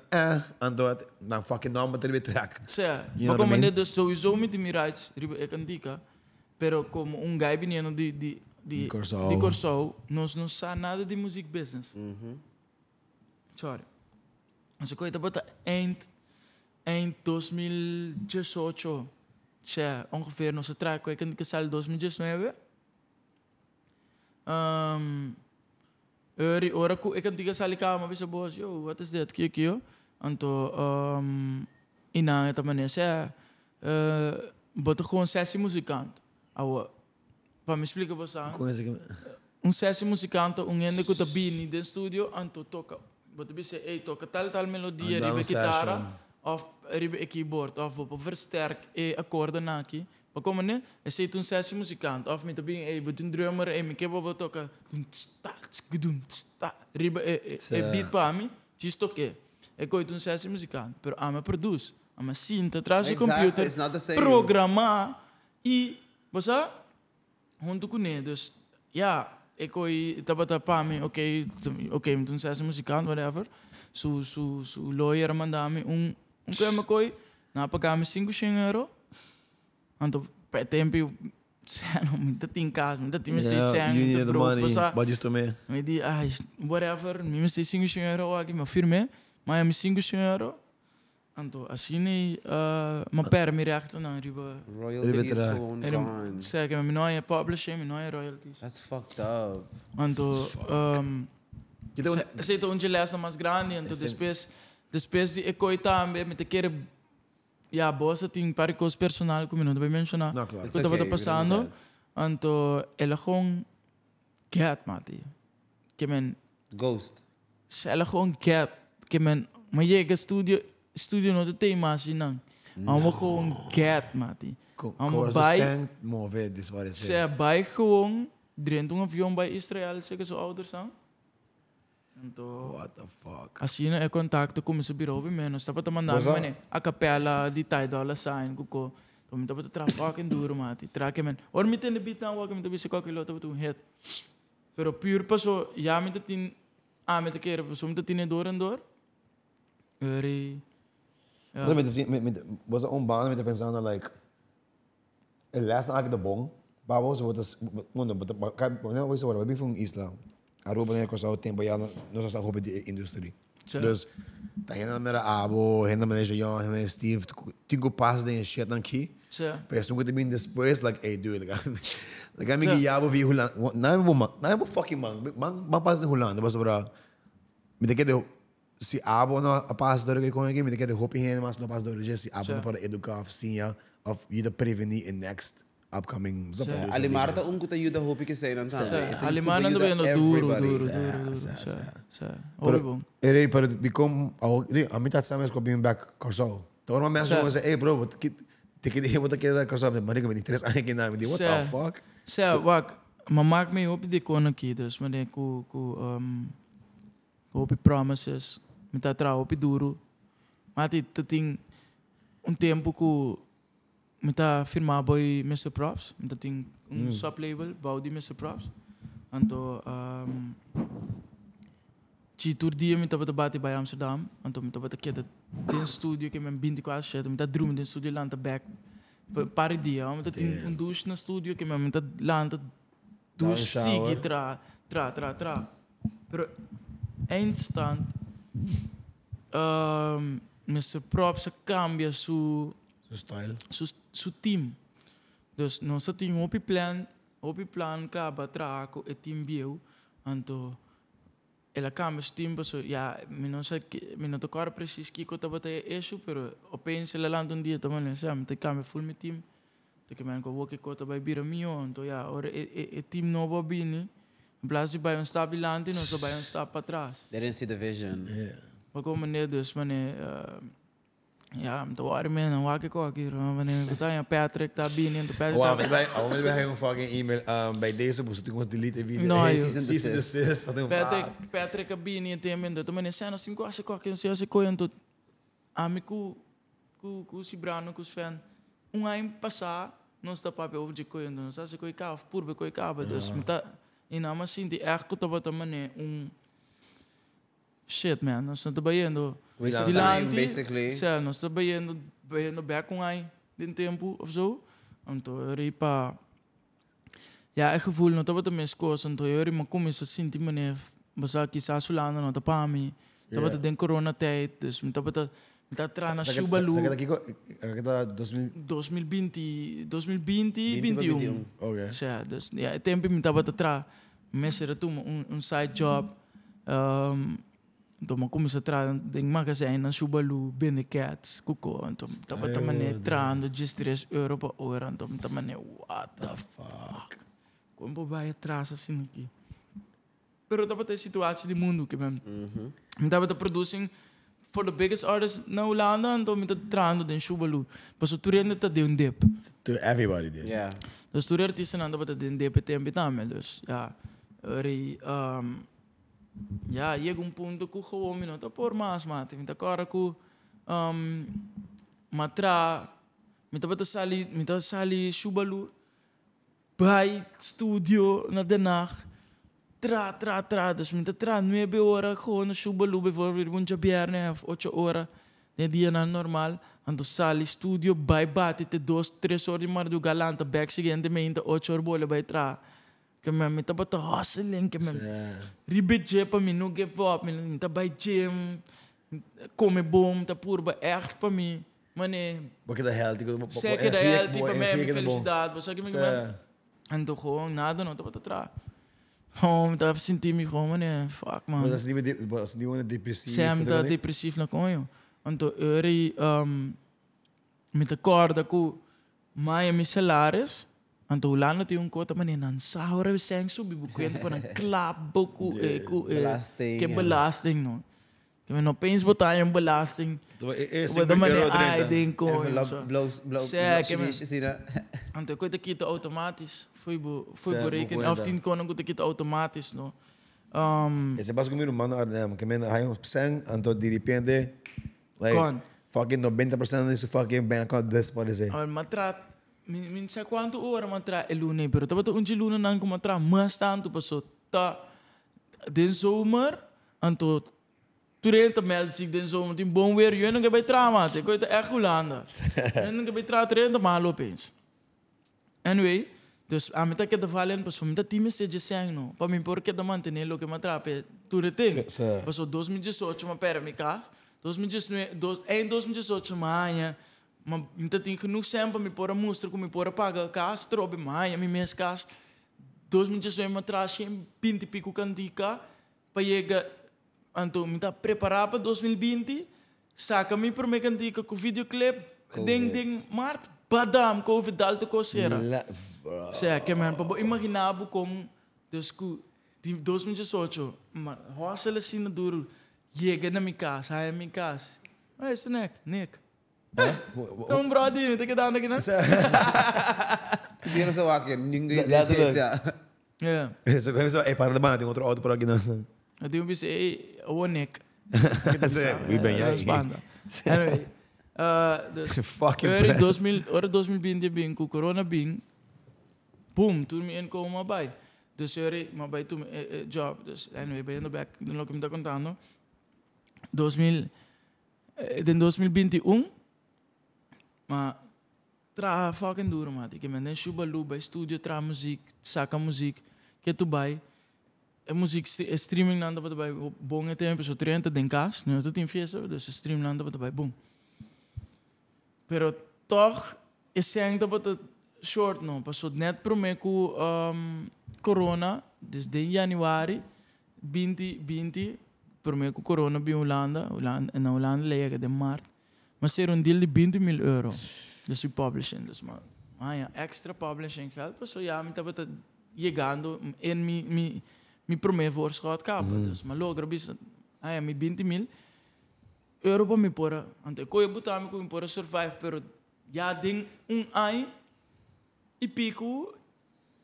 ando na fucking nome ter track. Sim. Mas como né, dus sowieso met die mirage riba ekantika. Pero como guy viniendo di Corsau, nós não sabe nada de music business. Sorry. Mas eu coita bota eind 2018, tja, ongeveer onze track, ik kan sal 2019. Ora ik kan tiga sali kama bisa boss, yo, what is that? Kio. Anto inang eta manesa bota gewoon sessie muzikant. Awa, para me explicar você. Sessie muzikant, ende que tá bem no studio, anto toca. Bota bisa, toca tal melodia, ribe gitara. Of ribe een keyboard, of op versterk akkoorden naki. Maar kom maar, is het een sessie muzikant, of met een met een drummer, ik heb op het ook doen ribe beat pa mi, just oké. Ik gooi een sessie muzikant, pero ama produce, ama synth, atrás de computer, programma, e basta, junto com ele, dus ja, ik gooi tabata pa mi, oké, met een sessie muzikant, whatever. Su lawyer mandami kaya makoy napagami 5 euro. Anto pa tempo ano minta tingkas, minta timistay sang the bro money, budget to me. Me di whatever, mimistay 5 euro aqui ma firme, mas 5 euro. Anto asini ma permi rechten na riba Royalties gewoon gone. Zeg ik mijn nieuwe publishing, mijn nieuwe royalties. That's fucked up. Anto sei onde lesa mais grande, então depois eu coitava met de keer bossa tem paricos personal como não vai mencionar. Não, claro. O que estava passando, então ela gewoon get mati, que men Ghost. ela gewoon get, que men maar je studio não tem tema assim não, amo gewoon get mati, amo bij, se bij gewoon dentro avião bij Israël, zeker zo ouders zijn. Então, what the fuck? Assim é contato com esse bureau menos. Estava te mandando a capela de $10 sign kuko. Então me estava tra fucking duro mati. Traque men. Or me tem de beat não, que me teve se qualquer lota tu hit. Pero pure passo, já me tem me te quer, passo me tem door en door. Eri. Was baan met pensando like el last act de bong. Babos wat is mundo, maar we zijn van Islam. Aruba nem coisa o tempo já nós estamos roupa de indústria. Dus tá ainda mera abo, ainda maneja John, ainda Steve, tinha pass de shit aqui. Mas nunca tem depois like hey dude, like I mean que abo vi Holanda, não é fucking man pass de Holanda, mas para me tem que se abo não a pass de com aqui, me tem que roupa ainda mas não pass de se abo para educar oficina of you the prevenir in next upcoming Alimarda que te ajuda hoop que sei não tá. Alimarda não vem no duro. Horrible. Erei para de como a mim tá sabendo que bem back Corsau. Então uma mensagem was hey bro, what te que de what que da Corsau, mas que me interessa aqui na me what the fuck. Wak, maar maak me op die kon aqui, dus maar denk op promises, met dat trouw op duro. Maar dit ding tempo que met a firma boy Mr. Props, met ting sublabel bouw die Mr. Props. Anto tour dia met dat bate bij Amsterdam, anto met dat keer dat in studio que men bindi quase shit, met dat drum in studio land back paar dia, met dat in douche na studio que men met dat land douche sigi tra. Pero eindstand Mr. Props cambia su style. Su team. Dus nosso team op plan acaba traco e team bio. Anto ela cambia o tempo, so, ja, me não te cora precies que eu estava até isso, pero opeens ela landa dia também, sabe, me te cambia full meu time, porque man ko work ko ta by bira mio, então ja, ora team novo bini, em plaats de bij ons stap bilante, não só bij ons stap para trás. They didn't see the vision. Yeah. Maar komen nee dus, mané, ja, me te worry man, dan waak ik ook hier, mané, wat dan Patrick daar bini, en de Patrick. Waarom wil hij een fucking e-mail bij deze boek, toen kon delete video. No, season desist. Patrick a bini en tem en dat, mané, cena assim quase qualquer se eu coio tot, amigo, ku si brano ku fan, ano passar, não está para over de coio, não está se coio cá, purbe coio cá, dus me tá, e não mas sim, echt que tava mané, shit man, nós estamos trabalhando. Waste time, basically. Sim, nós estamos trabalhando back com aí, de tempo of zo. Então, eu ri pa, ja, het gevoel, não estava também escoço, então eu ri maar kom eens assim, die mané, was aqui sasulando, não tá para mim, estava den corona tijd, dus me estava tá atrás na Subaru. Sabe daqui que tá 2020, 2021. Okay. Sim, dus ja, het tempo me estava atrás, mas era tu side job. Então, começou a entrar em magazine na Subaru, Cats, Cuco. Então, estava também entrando de €3 por hora. Então, também, what the fuck? Como vai atrás assim aqui? Pero estava a situação do mundo que mesmo. Estava produzindo for the biggest artists na Holanda. Então, estava entrando em Subaru. Mas o turno está de dip. To everybody did. Yeah. Dus turno artiesten não estava de dip tempo também. Dus, ja, ja, chega ponto que gewoon me nota por mais, mate. Me tá cara que matra, me tá sali Subaru, bij studio na de nacht, dus me tá 9 horas gewoon na Subaru, bijvoorbeeld een jabierne of 8 horas, de dia na normal, ando sali studio, bij bate te 2-3 horas, maar do galanta back seguinte me ainda 8 horas bola bij tra. Que me tava to hustling, que me ribet para mim, não give up, me tá by gym, come bom, tá purba, echt para mim, mané. Porque da healthy, zeker da healthy para mim, felicidade, mas só que me ando gewoon nada, não tava atrás. Me tava sentindo me gewoon, mané, fuck man. Mas assim não depressivo. Sim, tá depressivo na coisa. Então eu me tá corda com meu salário. Anto Holanda tem coisa mas não sabe sang subi bukuento para klabo que belasting no. Que não pensa botar em belasting. Wat mané ai den ko. Blows. Anto coisa que tá automático foi berekenen of 10 koning coisa que tá automático no. Esse passo comigo mano que me hay um sang anto de repente like fucking 90% disso fucking bank account desaparece. Matrat minsa quanto ora matra e lune, pero tava un de lune não como matra mas tanto passou tá den zomer anto durante meld zich den zomer tem bom weer je não vai trama te coita echt Holanda não vai tra 30 mal opeens anyway dus a meta que da valen passou meta time se de sang no para mim porque da manter lo que matra pe durante passou 2018 mas pera me cá 2019 em 2018 manhã mas então tem genoeg zijn para me pôr a mostra, como me pôr a pagar casa, trobe mais, a mim mês casa, 2018 me traz 20 pico cantica, para chegar, então me tá preparado para 2020, saca me para me cantica com videoclip, ding, mart, badam, covid alto coceira. Sei que man, para imaginar como, dus que 2018, mas roça assim no duro, chega na minha casa, sai na minha casa, isso Nick. Então, brother, me tem que dar aqui, né? Tiveram seu aqui, ninguém. Yeah. Para de banda, tem outro auto por aqui não. Eu tenho visto o Nick. We bem aí. Anyway, fucking era 2020 bem com corona bem. Boom, tu me enco uma bai. Dus eu era uma bai tu job. Dus anyway, bem no back, no que me tá contando. 2021 maar tra fucking duro mate que men Subaru bij studio tra muziek saca muziek que tu bij muziek streaming nanda wat bij bom tempo so 30 den cas não tu tem fiesta dus stream nanda wat bij bom pero toch esse ainda wat short no passou net pro me com corona desde januari 20, por mim com corona bij Holanda, en na Holanda leia de maart. Maar ser een deal die 20 mil euro. Dus je publishing, dus maar ja, extra publishing geld. Dus ja, met dat llegando en mi primeiro voorschot capa. Dus maar logra bis, ja, mi 20 mil euro para mi pora. Ante koe botar mi koe pora survive, pero ja ding ai e pico.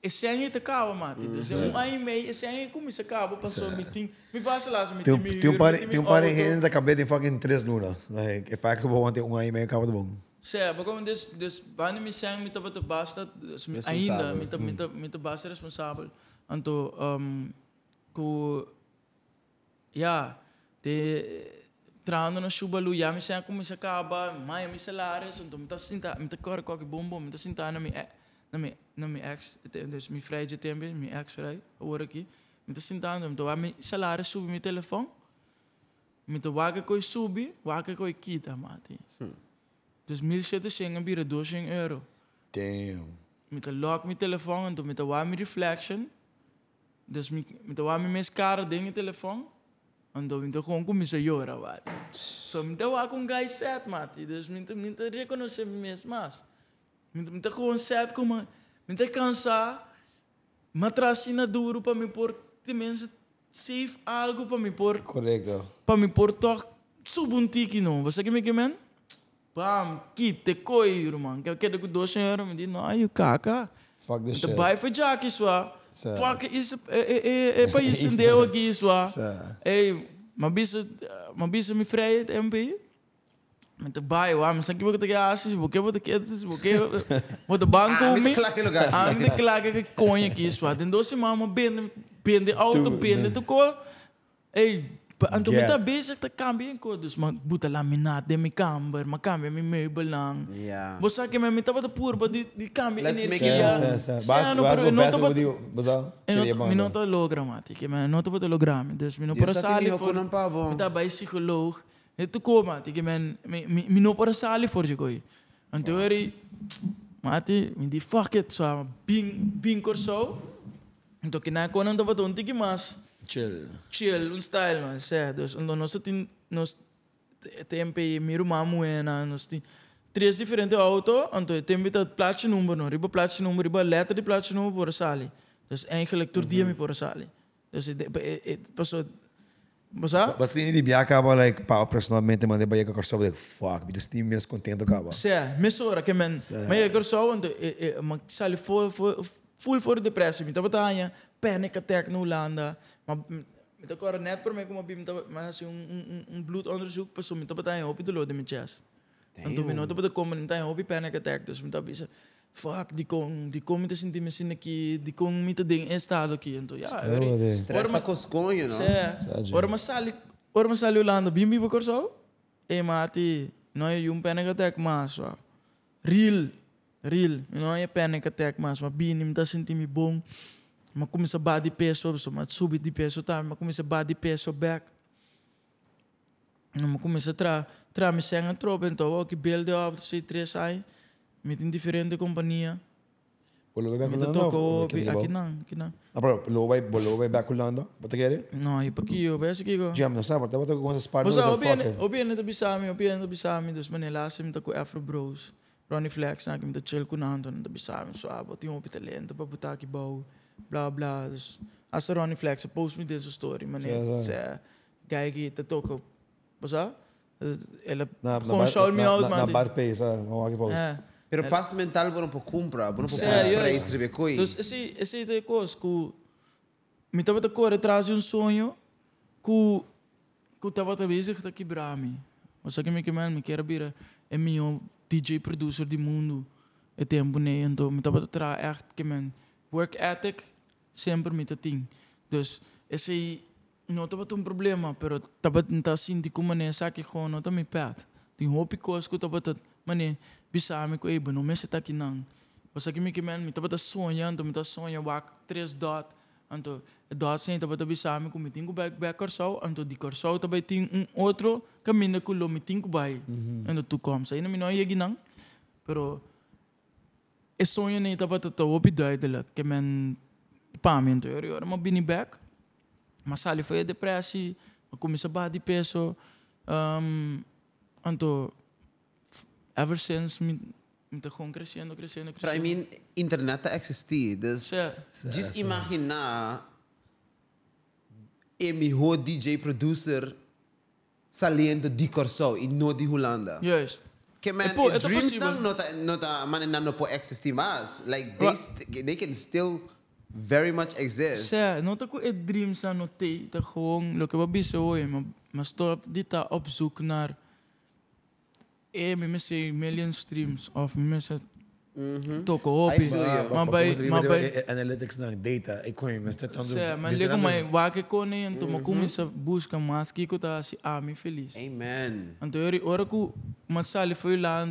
Essência te cava, mate. Dus ai mei essência como se cava passou meeting. Me faz lá so meeting. Tem um par de gente da cabeça em fucking 3 luna. Like, if I could want it ai mei cava de bom. Sim, porque como dus wanneer me zijn met wat basta, ainda met basta responsável. Anto ku ja, de trando na chubalu, ja me zijn como se acaba, mas me salários, então me tá sinta, me tá corre qualquer bombo, me tá sinta na mi ex, dus mi vrijje tempo, mi ex vrij, hoor aqui, me tá sintando, então vai me salário subir mi telefone, me tá waga coi subir, waga coi quita, mate. Dus 1.700 bira 200 euro. Damn. Met een lock mijn telefoon en toen met een warme reflection. Dus met een warme mascara ding in telefoon. En toen met een gewoon kom je jora wat. Zo met een warme guy set mati. Dus met een reconoce mes mas. Met een gewoon set komen. Met een kansa. Matrasina duro para me por tenminste safe algo para me por. Correcto. Para me por toch subuntiki no. Você que me quemen? Bam, kite koi, man. Que de 200 euro, me diz, não, you caca. Fuck this shit. shit. Buy for Jackie, swa. Fuck is país tendeu aqui, swa. Ei, maar bisa me vrij, MP. Met de buy, wa, mas aqui vou ter que achar, vou que vou de banco me. Ah, me claque que conha aqui, swa. Den doce mama bende auto bende tu ko. Ei, então me tá bezig te cambien ko, dus mag buta laminat de mi camber, mag cambia mi meubel lang. Yeah. Bosa que me tá bata purba di cambia energia. Basta o dio, bosa. Mi não tá logramati, que me não tá bata logrami, dus mi não para sali for. Mi tá bij psycholoog. Het te komen, que mi não para sali for je koi. Então eri mati, mi di fuck it, so bing corso. Então que na konan tá bata onti que mas chill, un style, man. Sé, dus nós tempo miro mamu na nós tem 3 diferentes autos, então tem que plaatje nummer no, riba plaatje nummer, riba letter de plaatje nummer por sali. Dus eigenlijk door die me por sali. Dus het passou. Mas tem de viajar acaba like pau personalmente mandei para ir com corso like fuck, me estou mesmo contento acaba. Sé, mesora que men, mas eu corso então mag sali full for depressie, me tá batanya, panic attack no Holanda. Maar met elkaar net per mij kom op maar als je een bloedonderzoek pas met dat je op de lode met chest. En toen ben ik op de komen en op je panic attack dus met dat is fuck die kom met de machine aqui die kom met de ding in staat aqui en toen ja stress tá cosconho no ora mas sali Holanda bimbi por zo mati não é panic attack mas real não é panic attack mas bini me tá sentindo bom. Maar kom eens een body peso, so maar subit die peso daar, maar kom eens een body peso back. Maar kom eens tra me zeggen trop en toch ook beelden op de C3 ai, met een differente compagnie. Met de toko aqui não. Ah, bro, lo vai back Holanda, wat quer? Não, e aqui eu vejo aqui go. Jam, não sabe, tava com essas partes. Mas obviamente to bisami, dus meneer laatst met de Afro Bros. Ronnie Flex, na met de chill kunando, en de bisami so abo, tinha op talento, pa butaki bau. Bla bla. Dus als er Ronnie Flex post me deze story, maar nee, kijk je het ook op. Wat zo? Gewoon show me out, man. Na bad pace, não post. Pero paz mental bueno para comprar, bueno para distribuir coi. Dus esse é coisa que me tava correr atrás um sonho que tava bezig te quebrar me. Mas só que me quer vir é meu DJ producer do mundo. É tempo né, então me tava atrás echt que man work ethic sempre met het ding. Dus esse não tava um problema, pero tava não assim de como né, saque gewoon não tá me pet. Die hoop ik koos que tava tá, mané, bisame ko ebo no messe tá aqui não. Mas aqui me tava tá sonhando, me tá sonhando wak 3 dot, então dot sem tava tá bisame ko me tingo back corsau, então di corsau tava tem outro caminho que lo me tingo bai. Então tu comes, aí não me não ia não, pero é sonho nem tava tá op duidelijk, que men pamento eu maar bini back. Mas sali foi a depressie, começa a body peso. Anto, ever since, me tá gewoon crescendo. Pero I mean, internet existia. Dus, just imaginar mi ho DJ producer saliendo di Corso e no di Holanda. Juist. Que man, dreams não não pode existir mais. Like they can still very much exist. Sim, não tá com dreams não tem, tá gewoon lo que eu vi hoje, mas estou de tá op zoek naar me sei million streams of me sei toko hobby. Maar bij analytics na data, ik kon je me stellen. Sim, mas ligo mais waque com então mas começa busca mais que tá se me feliz. Amen. Então eu ora que mas sali foi lá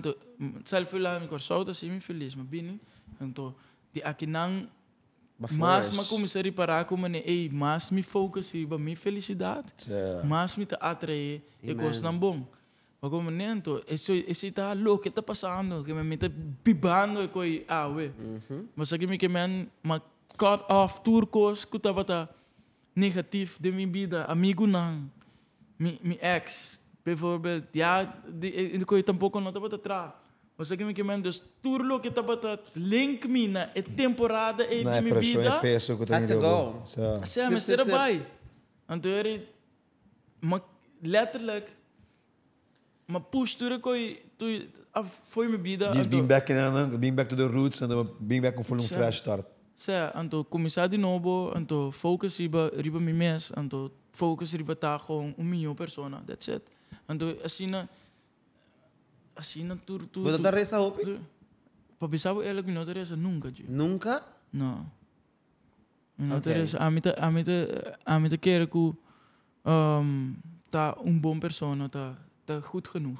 me corso se me feliz, mas bem, então de aqui não mas começar a reparar como mas me foca e minha felicidade, mas me atrai e coisa não bom. Mas como nento, esse tá louco que tá passando, que me tá bibando e coi mas aqui me que ma cut off turcos que tava negativo de minha vida, amigo não, mi ex, bijvoorbeeld, de coi tampouco não tava atrás. Mas aqui me que dus turlo que tava link me na temporada de minha vida. Had to go. Sim, mas será bem. Então letterlijk maar push foi minha vida. Just being back to the roots and being back com fresh start. Sim, então começar de novo, então focus riba mi mes, então focus riba tá com 1 milhão pessoas, that's it. Então assim na tur. Você tá reza hopi? Papi sabe ela que não tá reza nunca, G. Nunca? Não. Não tá reza. A mim tá quer que tá bom persona, tá goed genoeg.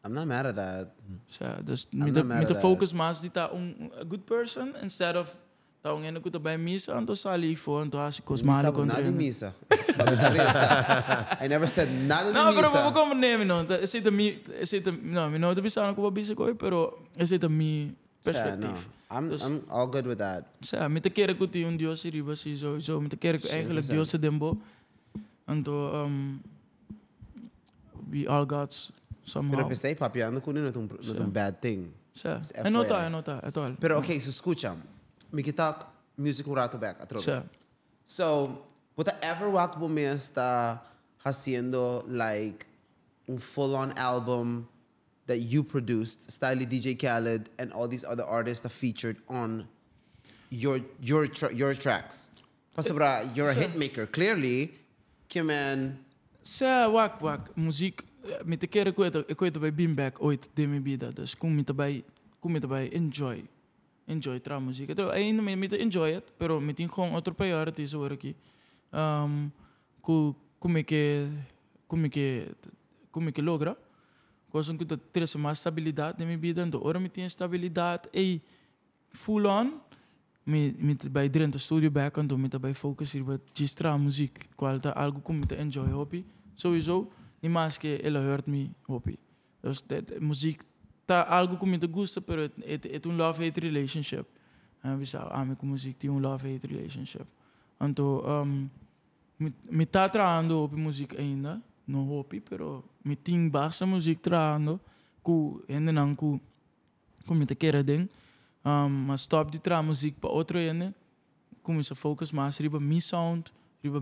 I'm not mad at that. Ja, dus met de focus mas die tá a good person instead of tá ene que tá bem missa, então sali for, então acho que os malos contra. Nada de missa. I never said nada de missa. Não, pero vamos como nem não. Não, me não te pensando que vou bisa coi, pero esse é mi perspectief. I'm all good with that. Ja, me te quer que tu Dios riba si zo, me te quer que eigenlijk Dios se dembo. Então we all gods somehow. Pero pensei, papi, ando com não é um bad thing. Ja. En nota, at all. Pero okay, so escucha. Me kita music um rato back, atrodo. So, puta ever walk me está haciendo like un full-on album that you produced, style DJ Khaled and all these other artists that featured on your tracks. Pasabra, you're a hit maker. Clearly, man. Sa wak muziek met de keer ik ooit bij Beamback ooit de mijn vida, dus kom met bij enjoy tra muziek. Então ainda me enjoy it, pero me tem gewoon outro priorities hoor aqui. Como que logra? Coisa que ter mais estabilidade na minha vida, então ora me tem estabilidade e full on me bij dentro studio back então me bij focus hier bij gistra muziek, qual tá algo como me enjoy hobby. Sowieso, niet mais que ela hört me hobby. Dus muziek tá algo que me gusta, pero é love-hate relationship. We sabe, com muziek tem love-hate relationship. Então, me tá traando hobby muziek ainda, não hobby, pero me tem baixa muziek traando, que ainda não que me tá querendo ding. Mas stop de tra muziek para outro ainda, começa a focus mais riba mi sound, riba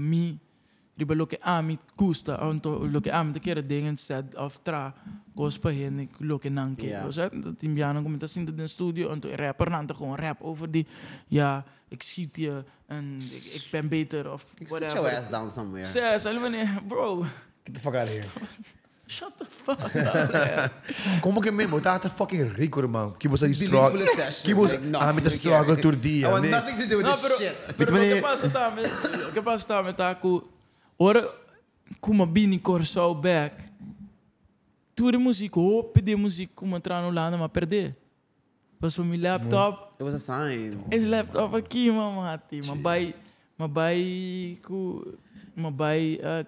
lo que me gusta, então lo que me quer ding instead of tra gospel hen lo que não quer. Dus tim jaren kom ik in de studio en toen rapper dan gewoon rap over die ik schiet je en ik ben beter of whatever. Sit your ass down somewhere. Yes, bro. Get the fuck out of here. Shut the fuck up. Como que mesmo? Tá fucking rico, man. Que você struggle. Que você me struggle todo dia. I want nothing to do with this shit. Pero que passa me tá com ora como bini corso back. Tudo música, pedir música como entrar no lado, mas perder. Passou meu laptop. It was a sign. Esse laptop aqui, mamati. Mabai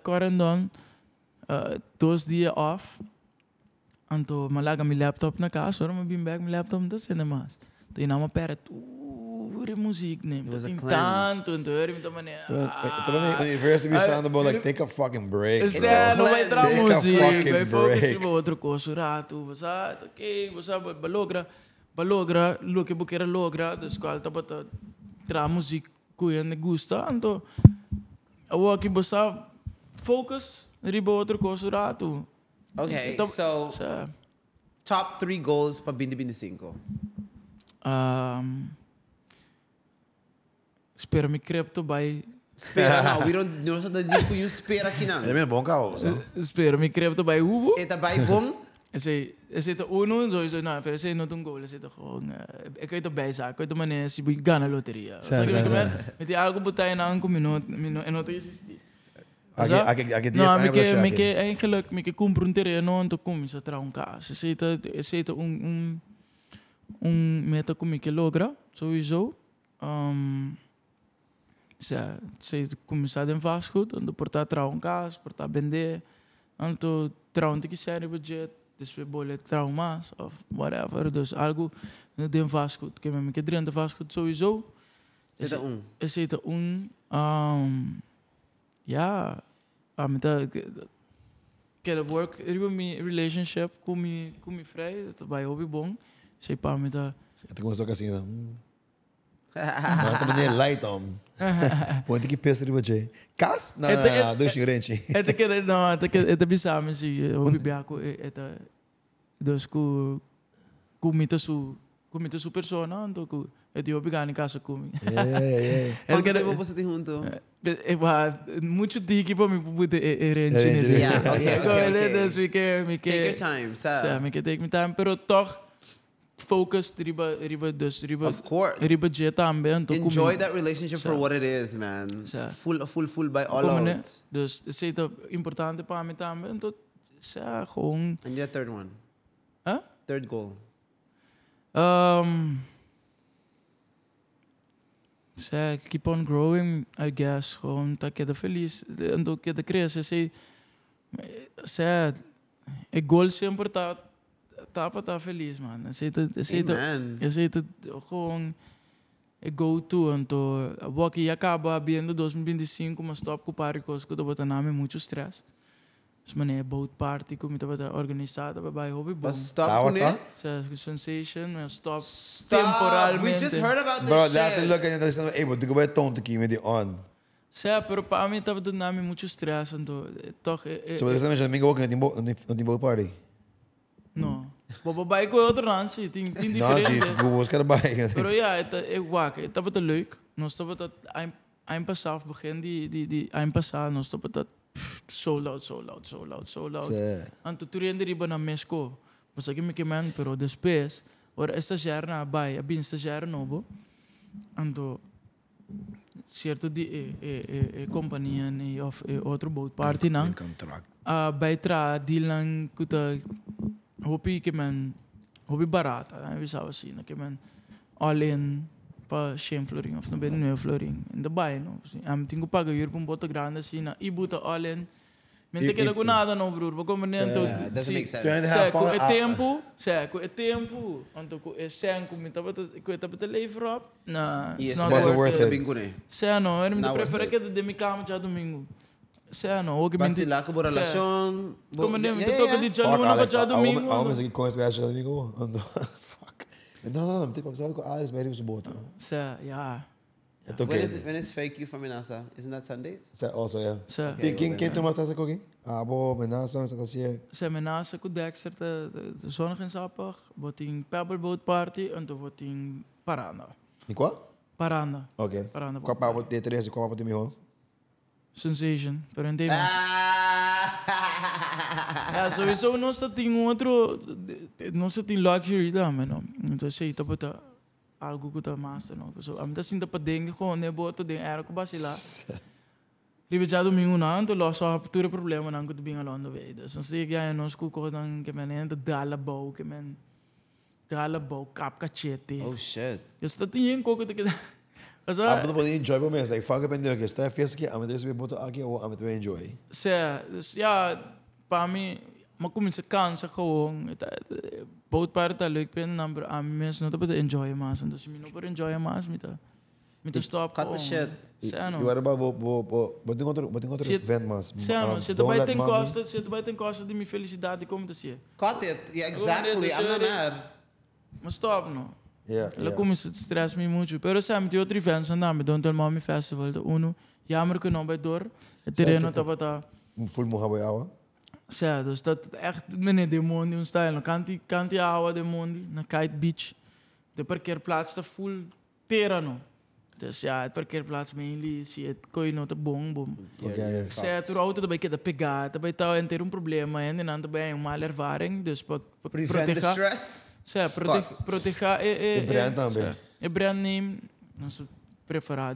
quarantine. 2 dias off. Então, malaga meu laptop na casa. Ora, mas bem back meu laptop não sei mais. Então, não me perde. pure muziek neemt. was a In cleanse. tanto, en door met de manier. When you first be sound about like take a fucking break. It's bro. no vai tra Take a muziek. fucking Vai focus break. op outro coisa rato. Você balogra, lo que você quer logra, dus qual tá bota tra muziek que ele gosta, então eu aqui você focus riba outro coisa rato. Okay, Então, so top 3 goals para 2025. Espero me cripto by. Espera, não, we don't know so that you espera aqui não. É mesmo bom carro. Espero me cripto by Hugo. Eta by bom. Esse é uno, sowieso não, pero esse não tem gol, esse é gewoon. Ik weet erbij zaken, ik weet de manier se we ganha loteria. Sabe que met die algo botai na 1 minuto, en não tem existir. Não, eigenlijk me compro terreno en to kom je tra casa. Esse é meta como que logra, sowieso. Se começar em vastgoed, en portar tra casa, portar vender, en to tra que série budget. Dus we bollen trauma's of whatever. Dus algo de vastgoed. Ik heb me drin de vastgoed sowieso. Is het ja, met de work, mijn relationship, kom je vrij. Dat bij hobby bong. Sei pa met de. Het começou assim, não. Mas também é light on. Ponte que pensa de você. Cas? Não, dois gerentes. Het is samen zie hobby biaco dus comita su persona então ku é hobby gani casa comi. Quanto tempo você tem junto? Muito digi para me poder arrange. Yeah, okay. Dus we can take your time, so. Me can take my time, pero toch focus riba of course jet também. Enjoy that relationship for what it is, man. Full by all out. Dus het is importante para mim também. Então, gewoon. And your third one? Huh? Third goal. Keep on growing, I guess. Gewoon dat je feliz. En dat je cresce. Het goal sempre tá feliz, man. Aceita gewoon go-to. Então, o que acaba vindo 2025, mas top com pari coisa que eu nome muito stress. Mas é boat party como estava organizada para hobby bom. Stop com it. Sensation, stop temporalmente. We just heard about this bro, shit. Bro, laten look at this. Hey, but go bij tonto aqui met die on. Pero para mim estava dando nome muito stress, então toch. So você também já domingo ook na boat party? Não. Babai com outro lance, tem diferente. Não, go buscar bij. Pero ja, het estava te leuk. Nós estava dat een passaf begin die een passar, nós estava dat so loud. Anto turien de riba na Mexico. Mas aqui me queman, pero depois, ora estagiário na Bahia, bem estagiário novo. Anto certo de companhia nem of outro boat party não. Bij tra deal lang kuta hopi keman hopi barata, we zou zien que man all in pa shame flooring of também não é flooring in the buy no. Am tenho paga ir para bota grande assim na e bota all in. Mente que não nada não bro, porque como nem doesn't make sense. Com o tempo, então com é sem como estava te lever op. Na, it's not worth it. Bingo né. Sei não, eu me prefiro que de me cama já domingo. Sei não, o que me diz lá com boa relação. Como nem me toca de jaluna já domingo. Vamos aqui com esse beijo já domingo. Fuck. Não, tem que conversar com Alex, mas ele se bota. Sei, yeah. When is fake you from Minasa? Isn't that Sundays? Also, yeah. Quem tu matas com quem? Bo Minasa, você tá assim. Se Minasa com Dexter de zonnig en sappig, wordt in Pebbleboat Party en dan wordt in Paranda. In qual? Paranda. Okay. Paranda. Qual papo de 3 e qual papo de mil? Sensation, pero en temas. Ja, sowieso não está tem outro, não está tem luxury lá, mano. Então sei, tá bota algo que tá master não. So, am tá sinta para dengue com né bota de era com basila. Ribe já domingo não, então lá só tudo problema não que tu bem along the way. Dus ons sei já nós cuco dan que men ainda dala bau que men dala bau cap cachete. Oh shit. Eu estou tem coco que I'm not really enjoy but man, like fuck up and do it. Fiesta aqui, I'm going to be able to aqui ou I'm going to enjoy. Dus ja, para mim maar kom eens kansen gewoon. Bootpaard dat leuk vinden, dan aan mensen dat we enjoyen maar. Dus je moet enjoyen maar met de stop. Cut the shit. Je waren wat doen we event mas? Zit erbij ten koste die me felicitatie die komt te zien. Cut it. Yeah, exactly. I'm not mad. Maar stop no. Ja. Dan kom je het stress me muito. Pero sabe die outro events dan met Don't Mommy Festival de Uno. Jammer que não vai door. Het terreno tava Full mo bij jou. ja, dus dat echt meneer Demondi een stijl. Kan die oude Demondi naar Kite Beach. De parkeerplaats te full terreno. Dus ja, het parkeerplaats mainly zie het kon je nog te bom. Zij het auto dat bij je de pegar, dat bij jou en een probleem en dan bij een mal ervaring. Dus Prevent the stress. Zij proteger. De brand dan bij. Je brand name, dan is het preferat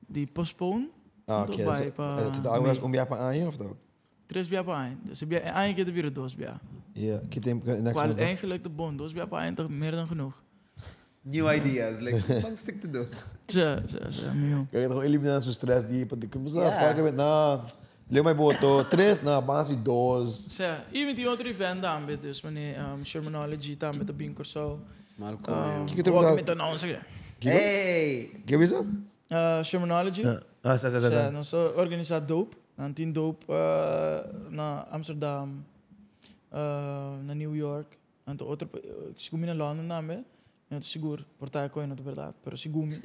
die postpone. Oké. Het zit alweer om jou aan je of toch? 3 via pijn. Dus heb je één keer de weer 2 via. Ja, Eigenlijk de bon, 2 via pijn toch meer dan genoeg. New ideas, like lang stick to those. Ja, mio. Kijk, toch eliminar zo'n stress die ik moet zeggen met leuk mijn boto, 3 basi 2. Ja, even die andere event dan met dus wanneer Shermanology dan met de Binkorso. Malcolm. Wat met de naam zeggen. Hey. Heb je zo? Shermanology. Ja, dan zo organiseert doop. Dan 10 doop naar Amsterdam, naar New York. En de otro, sigumi naar Londen namen. En het sigur, partij kon je het verdad, pero sigumi.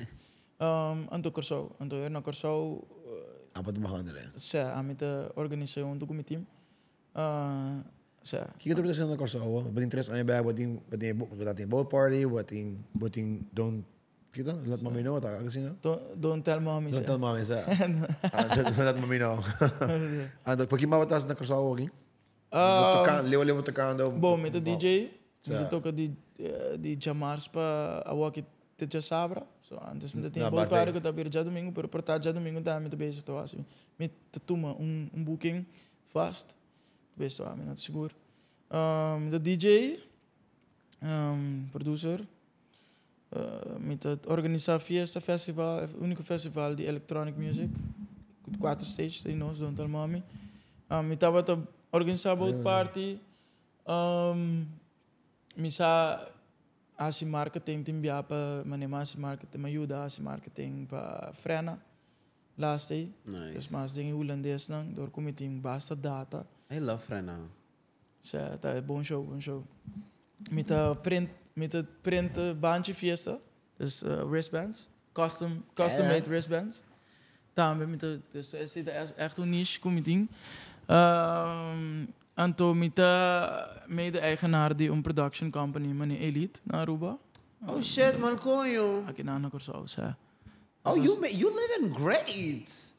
En de Corso, en de na Corso. Apa te behandelen? Ja, aan met de organisatie, en de team. Ja. Kijk op de zin naar Corso, wat interesse aan je bij, wat in boat party, wat in don't. Kijk dan, let me know wat ik gezien heb. Don't tell mommy. Don't tell mommy, ja. Let me know. En dat pakje maar wat als naar Corso ook niet. Leeuwen te kando. Bom, met de DJ. Met ook die Jamars pa awaki te Jasabra. So antes met de team boat party dat weer ja domingo, pero por já domingo daar met de bezig te was. Met te tuma booking vast. Best wel, ik ben zeker. De DJ, producer, met het organiseren Fiesta Festival, het unieke festival die electronic music, 4 stages, die knows, don't tell mommy. Met dat wat organiseren boat party, misa asi marketing team biapa, manema asi marketing, mayuda asi marketing pa frena. Last day. Nice. Dus maar dingen Hollandees dan door committee basta data. I love Frena. Ja, dat is bon show. Met het print bandje fiesta, dus wristbands, custom made wristbands. Daarmee met de, dus is het echt een niche committee. En toen met de mede-eigenaar die een production company, meneer Elite, naar Aruba. Oh shit, Malcolm. Ik na nog zo, ja. Oh, you living great.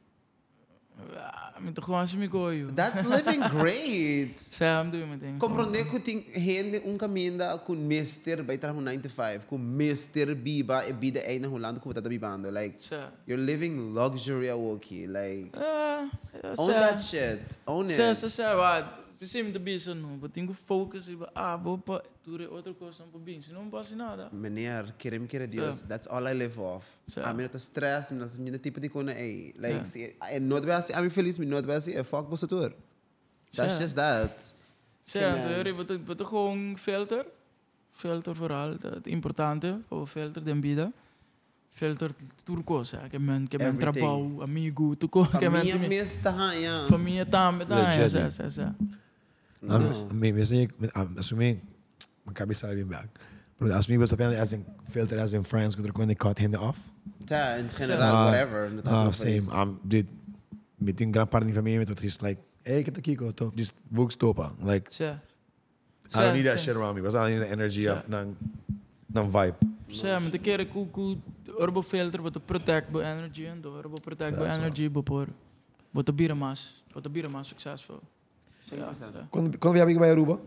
Met de gewoon semigoyo. That's living great. Sam doe je meteen. Comprende que tem gente caminho com mister by trabalhar 9 to 5, com mister biba e bida aí na Holanda com tá bibando like you're living luxury awoki like own that shit. Own it. Wat precies de business no, but tenho focus e vou para tudo outra coisa para bem, senão não passa nada. Meneer, querer Deus, that's all I live off. A mim não stress, me não sei tipo de coisa aí. Like, se não vai assim, a mim feliz, me não vai assim, é foco para tour. That's just that. Ja, wat gewoon filter vooral, het importante, voor filter den bieden. Filter turcos, ja, que men trabalho, amigo, tudo que men. Família mesmo tá, ja. Família também, ja. Misschien, assuming, mijn cabeça weer back. Bro, als me was op as in filter as in France, que quando cut him off. Ja, in general, whatever. Same. Dit met een gran parte da família, met wat is like, hey, get the kiko, top, just books topa, like. Ja. I don't need that shit around me. Was I need the energy of nan vibe. Ja, met de keren koe urbo filter, wat de protect bij energy en door urbo protect bij energy bepor. Wat de biramas succesvol. Quando viaja bij Aruba?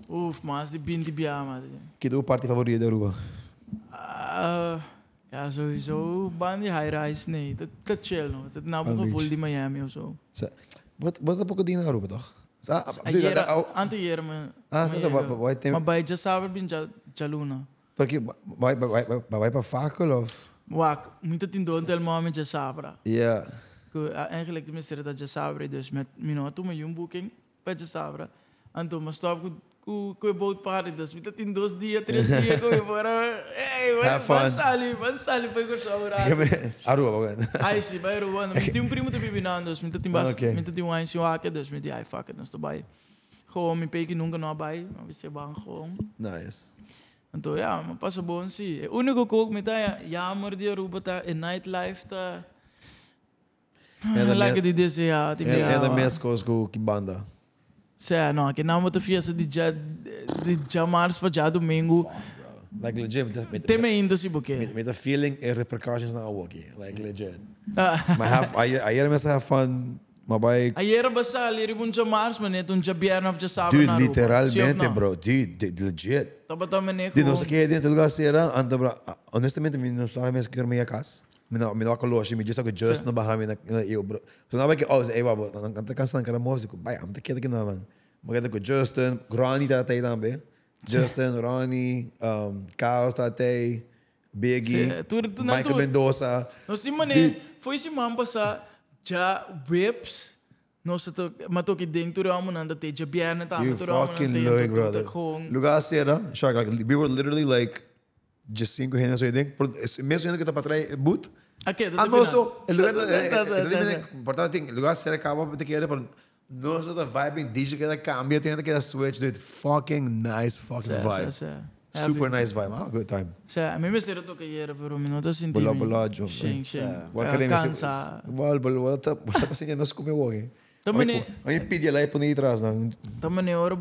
Oef, mas die bin die biama. Que do parte favorita de Aruba? Ja, sowieso bandi high rise, nee, dat chill no. Dat nou een gevoel die Miami of zo. Wat heb ik in Aruba toch? Anti-jaren me. Maar bij Jassaver bin Jaluna. Porque vai para fakel of? Wak, moet het in doen helemaal met Jassabra. Ja. Eigenlijk tenminste dat Jassabra dus met toen mijn booking bij Jassabra. Anto, mas stop com a boat party. Das mita tin 2 dias, 3 dias com para van sali foi com saurado. Aruba agora. Ai sim, vai Aruba. Mas tem primo te bibinando, das mita tem um anjo aqui, das mita ai fuck it, nós tô vai. Gewoon mijn peki nunca não vai, mas você bang gewoon. Nice. Então, ja, mas passa bom sim. O único que me tá jammer de Aruba tá em nightlife tá. Like die desse ja, die é da mesma coisa que banda. Sim, não, que não muito fiesta de já março para já domingo. Like legit. Tem ainda se porque. Met a feeling e repercussions na walkie. Like legit. Maar ayer mensen have fun. Maar bij... Ayer basta ali ribun já março, mas net já viernes of já sábado Dude, na Aruba. literalmente, bro. Dude, legit. Taba também Dude, não sei o que é dentro do lugar será. Anda, bro. Honestamente, não sabe mesmo que eu me ia casa. Me dá com loja, me diz que just na Bahia na eu, bro. So na vai que oh, babo, não tá cansando cada música. Bai, am tá aqui não. Mas que Justin, Ronnie tá aí também. Justin, Ronnie, Chaos tá aí, Biggie, Michael Mendoza. Não sei mané, foi esse man passar já whips. Nossa, mas tô aqui dentro do ramo nanda te já biana tá, you fucking look, brother. Lugar será, shark, like we were literally like just 5 reais aí dentro. Mesmo ainda que tá para trás, boot. Aqui, ah, não, so, el lugar, importante, el lugar será acaba de querer, pero no so the vibe DJ que cambia, tem que switch, dude. Fucking nice fucking vibe. Super nice vibe. Ah, good time. A mí me será toca ayer, pero me nota sentir. Bola, Joe. Sim. Cansa. Bola, tá sentindo nós comer hoje. Também. Aí pedi lá e põe atrás, não. Também hora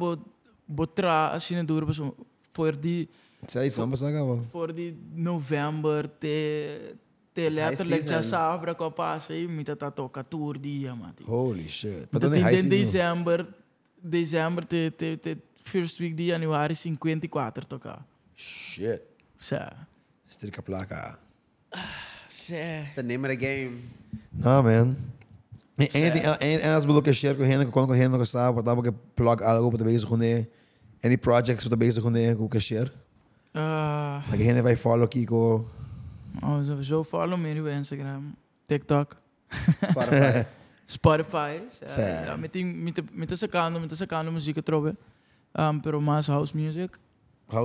botra assim duro, mas for de. Sei, vamos agora. For de novembro te letterlijk já sabe para passa aí, me tá toca tour dia, mati. Holy shit. Mas em dezembro te first week de januari 54 tocar. Shit. Strica placa. The name of the game. Nah, man. En als we ook share com correndo com sabe, tava que plug algo para bezig com any projects para bezig com share. Like gente vai follow aqui com sowieso follow me op Instagram, TikTok, Spotify. Ja, met essa cano música trove, pero mais house music.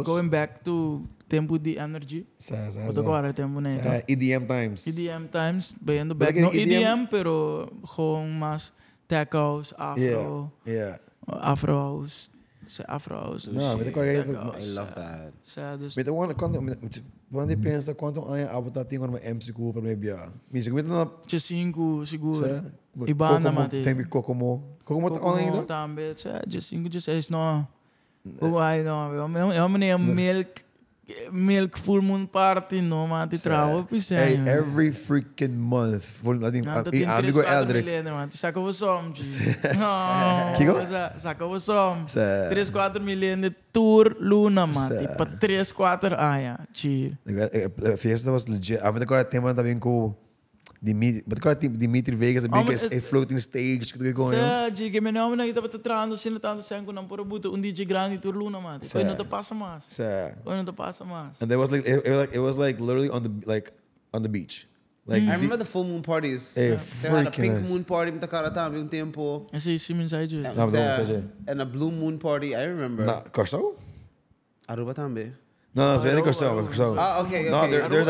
Going back to tempo de energy. Wat agora tempo né? EDM times. EDM times, bem back no EDM, pero gewoon mais tech house, afro. Yeah. Afro house. Afro house. No, I love that. Quando pensa quanto a botar tem uma MC com para meio música muito na G5 seguro Ibana mate tem Kokomo tá ainda também G5 G6 não ai não é uma milk full moon party no mate trava hey every freaking month full amigo Eldrick saca o som não saca o som 3-4 milhões de tour Luna mate para 3-4 ja chi fiesta was legit agora tem também com Dimitri Vegas a floating stage que tu Sim, que me não na kita betrando sino tanto sem com não por buto DJ grande tour Luna mate coi não te passa mais and it was like literally on the beach. Like I remember the full moon parties. They had a pink moon party with the cara também tempo. Sim, mensagem. And a blue moon party, I remember. Na Corso? Aruba também. No, it's very Corso. Ah, okay. No, there's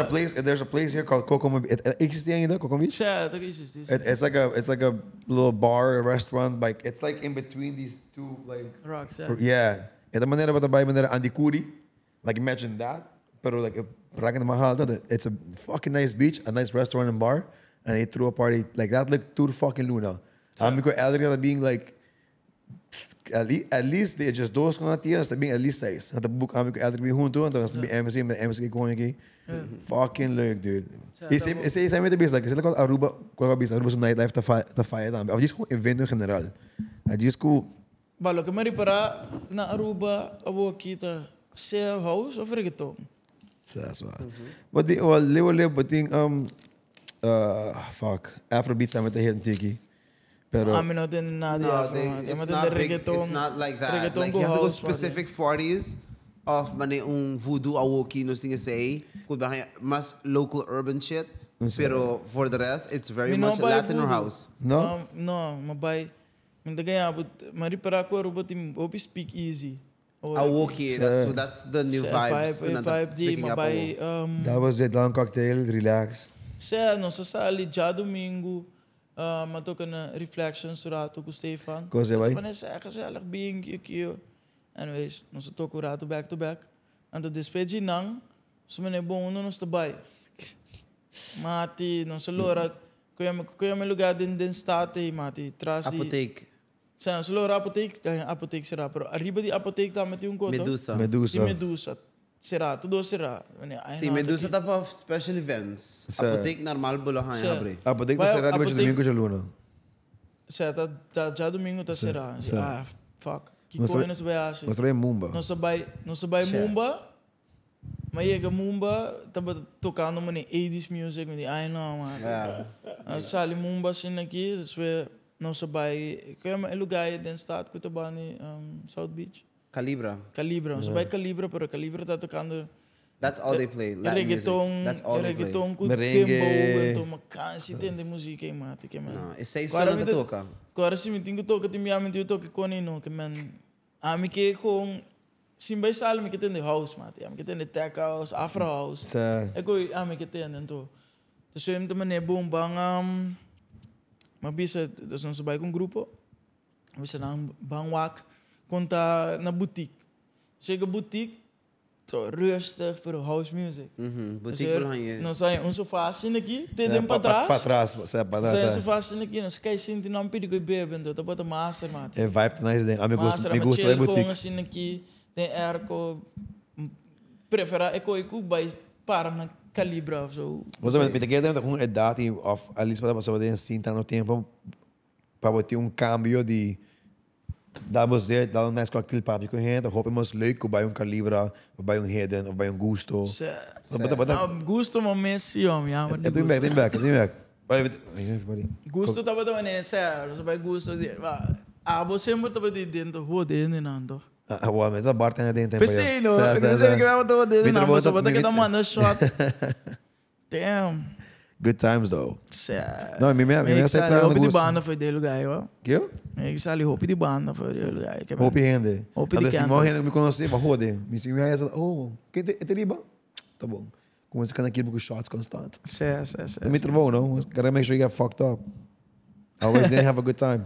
a place here called Kokomo. Existe ainda Kokomo Beach? Yeah, existe. It's like a little bar, restaurant, like it's like in between these two like rocks. Yeah. É da maneira para vai maneira Andicuri. Like imagine that, pero like praga mahal. It's a fucking nice beach, a nice restaurant and bar, and they threw a party like that like tour fucking Luna. Amigo Adriana being like at least they just dois com a tia, está bem at least 6. Até book amigo Adriana junto, então está bem MC com aqui. Fucking leuk, dude. Esse é muito bem, like, esse é Aruba, qual é o Aruba nightlife tá fire também. Eu disse com evento em geral. Eu disse com Balo que mari para na Aruba, abo aqui tá share house of reggaeton. That's why. But the level but think fuck Afrobeats I'm at the hidden tiki. Pero I mean not in nada. It's not big, it's not like that. Like you have to go specific parties of mane voodoo awoki nos tinha say could be mas local urban shit. Pero for the rest it's very much Latin or house. No, mabay Minta ganha, mas para a robot speak easy. Awoki, that's the new vibes. Vibe di mabay. Dat was het, dan een cocktail, relax. Não se sali já domingo. Maar ook een reflections rato com Stefan. Cosa vai? Mas é gezellig being aqui. Anyways, nós toco rato back to back. Anto despedir não, se me é bom não nos tabai. Mati, não se lora. Kuya me lugar den state, mati. Traz Apotheek. Se lora apotheek será, pero arriba di apotheek tá meti coto. Medusa. Será, tudo será. Sim, Medusa tá para special events. Apotheek normal bolohan abre. Apotheek será depois de domingo já luna. Certo, já domingo tá será. Fuck. Que coisa nós vai achar? Nós trabalhamos Mumba. Nós vai Mumba. Mas chega Mumba, tava tocando mano 80s music, me ai não, mano. Sali Mumba assim aqui, nós vai, que é lugar dentro estado que tá bani South Beach. Calibra. Nós vai Calibra, pero Calibra tá tocando. That's all they play. Latin reggaeton, That's all they play. Reggaeton com tempo, então uma cansa de música aí, mate, que man. Não, esse aí só não toca. Agora se me tenho toca, tem minha mente toca com não, que man. A mim que com sim vai sair me que tem de house, mate. A mim que tem de tech house, afro house. É que a mim que tem então. Então eu também é bom bang mas bisa nós não vai com grupo. Bisa nang bangwak conta na boutique. Chega boutique rustig voor house music. Boutique belangrijk. Nós sai sofá assim aqui, tem para trás. Para trás, para trás. Sai sofá assim aqui, nós cai sim, não pedi que bebe, então tá bota master, mate. É vibe nice ding. Me gusta a boutique. Assim aqui, tem airco prefera é que vai para na calibra so. Mas me te queda com idade of ali para passar de cinta no tempo para ter cambio de daar você dá um nice cocktail papo com gente, hoopemos leuk bij een Calibra, of bij een Heden, of bij een Gusto. Gusto maar Messi, homem, ja, maar. Tem back. Gusto tava também, sério, você vai Gusto, você muito tava de dentro, rodando não, então. Uau, mas a bartender dentro. Pensei, não sei que vai botar dentro, não, mas bota que dá uma shot. Damn. Good times though. Não, me sali hopi de banda foi dele lugar, ó. Que? Me sali hopi de banda foi dele lugar. Hopi rende. Hopi de canta. Assim, rende me conheci, mas rode. Me siga essa, que é riba? Tá bom. Com esse cara aqui com shots constantes. É muito bom, não? Gotta make sure you get fucked up. Always didn't have a good time.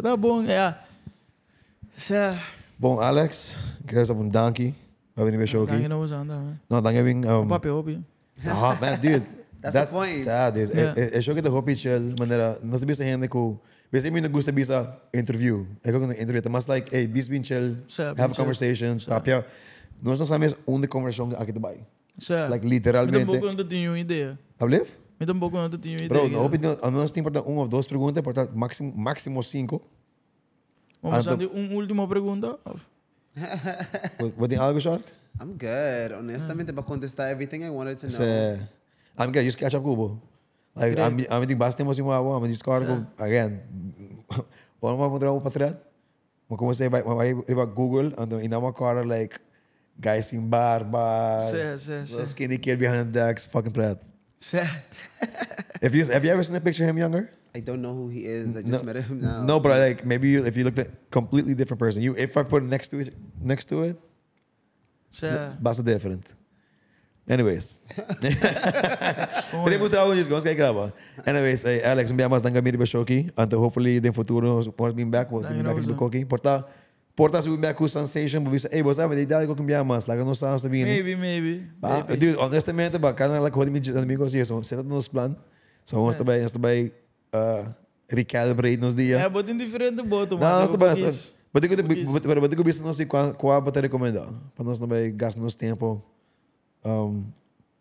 Tá bom, é. Bom, Alex, quero saber dankie. Vai vir show aqui. Dankie não usando, né? Não, dankie vem. Papel hopi. Ah, man, dude. That's the point. Sad is. É show que the hopi chill, maneira, não se bisa gente com. Você me não gosta bisa interview. É que interview, mas like, hey, bis been chill, have a conversation, papel. Nós não sabemos onde conversão aqui também. Like literalmente. Me dá não tinha uma ideia. Hablef? Me dá não tinha uma ideia. Bro, no hopi nós temos para uma ou duas perguntas, portanto máximo 5. Vamos fazer última pergunta. Wat tem algo, Shark? I'm good. Honestamente, para contestar everything I wanted to know. I'm good. Just catch up, Kubo. Like, I'm thinking, basta mo si Mawa. I'm just going again. Wala mo trabaho pa thread. Mo como say, vai Google, ando ina mo cara like guys in barba. Skinny kid behind the decks, fucking thread. Have you ever seen a picture of him younger? I don't know who he is. I just met him now. No, but like maybe if you looked at completely different person, if I put it next to it, basta different. Anyways. Podemos trabalhar nisso, vamos gravar. Anyways, Alex, um dia mais danga miri bashoki, anto hopefully in futuro pode vir back, pode vir back do coki. Porta subir back com sensation, but você, você sabe, ideia de um dia mais, like não sabe bem. Maybe. Dude, honestamente, bacana like quando me amigos isso, senta nos plan. So vamos também recalibrate nos dias. É, bota indiferente boto, mas não, mas eu não sei qual para te recomendar, para nós não vai gastar nosso tempo.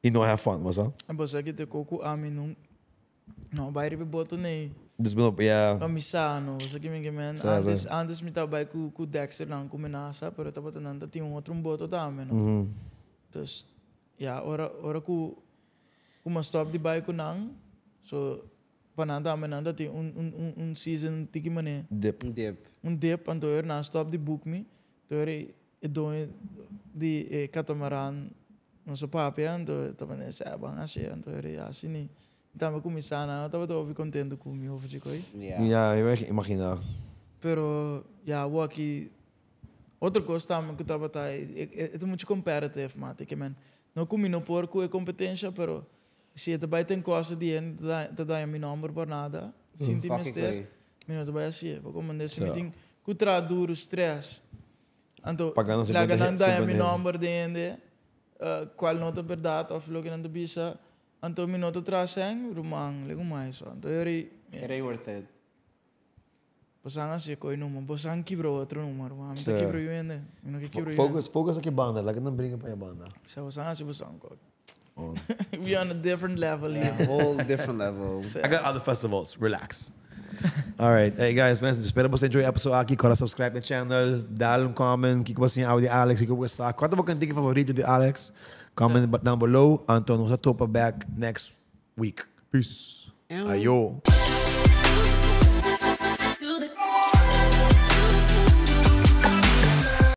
E não have fun, was dat? En bos aqui te coco a mim não vai ir boto nem. Desbelop, yeah. Camisano, isso aqui me man. Antes me tava aí com Dexter não com menaça, pero tava tentando tinha outro boto também, não. Então, yeah, ora com uma stop de bike não, so pananda menanda tem season tiki mané. Dip, então eu na stop de book me, então eu dou de catamaran. Nosso papi ando também nessa bang assim ando ele assim Estava começando, não estava contente com o meu ovo de coi. Yeah, eu imagino. Pero, o aqui... Outra coisa também que estava é muito comparative, mate, que man, não comi no porco é competência, pero se também tem coisa de te dá meu número por nada, sinto mestre, minuto vai assim, porque como desse meeting, que duro stress, então, lá que não dá meu número de ende, qual nota verdade, ou logo não te bisa, então minuto traz hein, rumang, lego mais, então era worth it. Pasang assim, coi número, pasang quebrou outro número, mano, tá quebrou eu ainda, não que quebrou. Focus aqui banda, lá que não brinca para a banda. Se pasang assim, pasang coi. We're on a different level. Yeah, whole different level. I got other festivals. Relax. All right. Hey guys, man, espero você enjoy o episódio aqui. Corra subscribe no channel, dá comment, o que você acha de Alex, o que você sabe. Qual é o cantinho favorito de Alex? Comment down below. Então, nós vamos back next week. Peace. Ayo.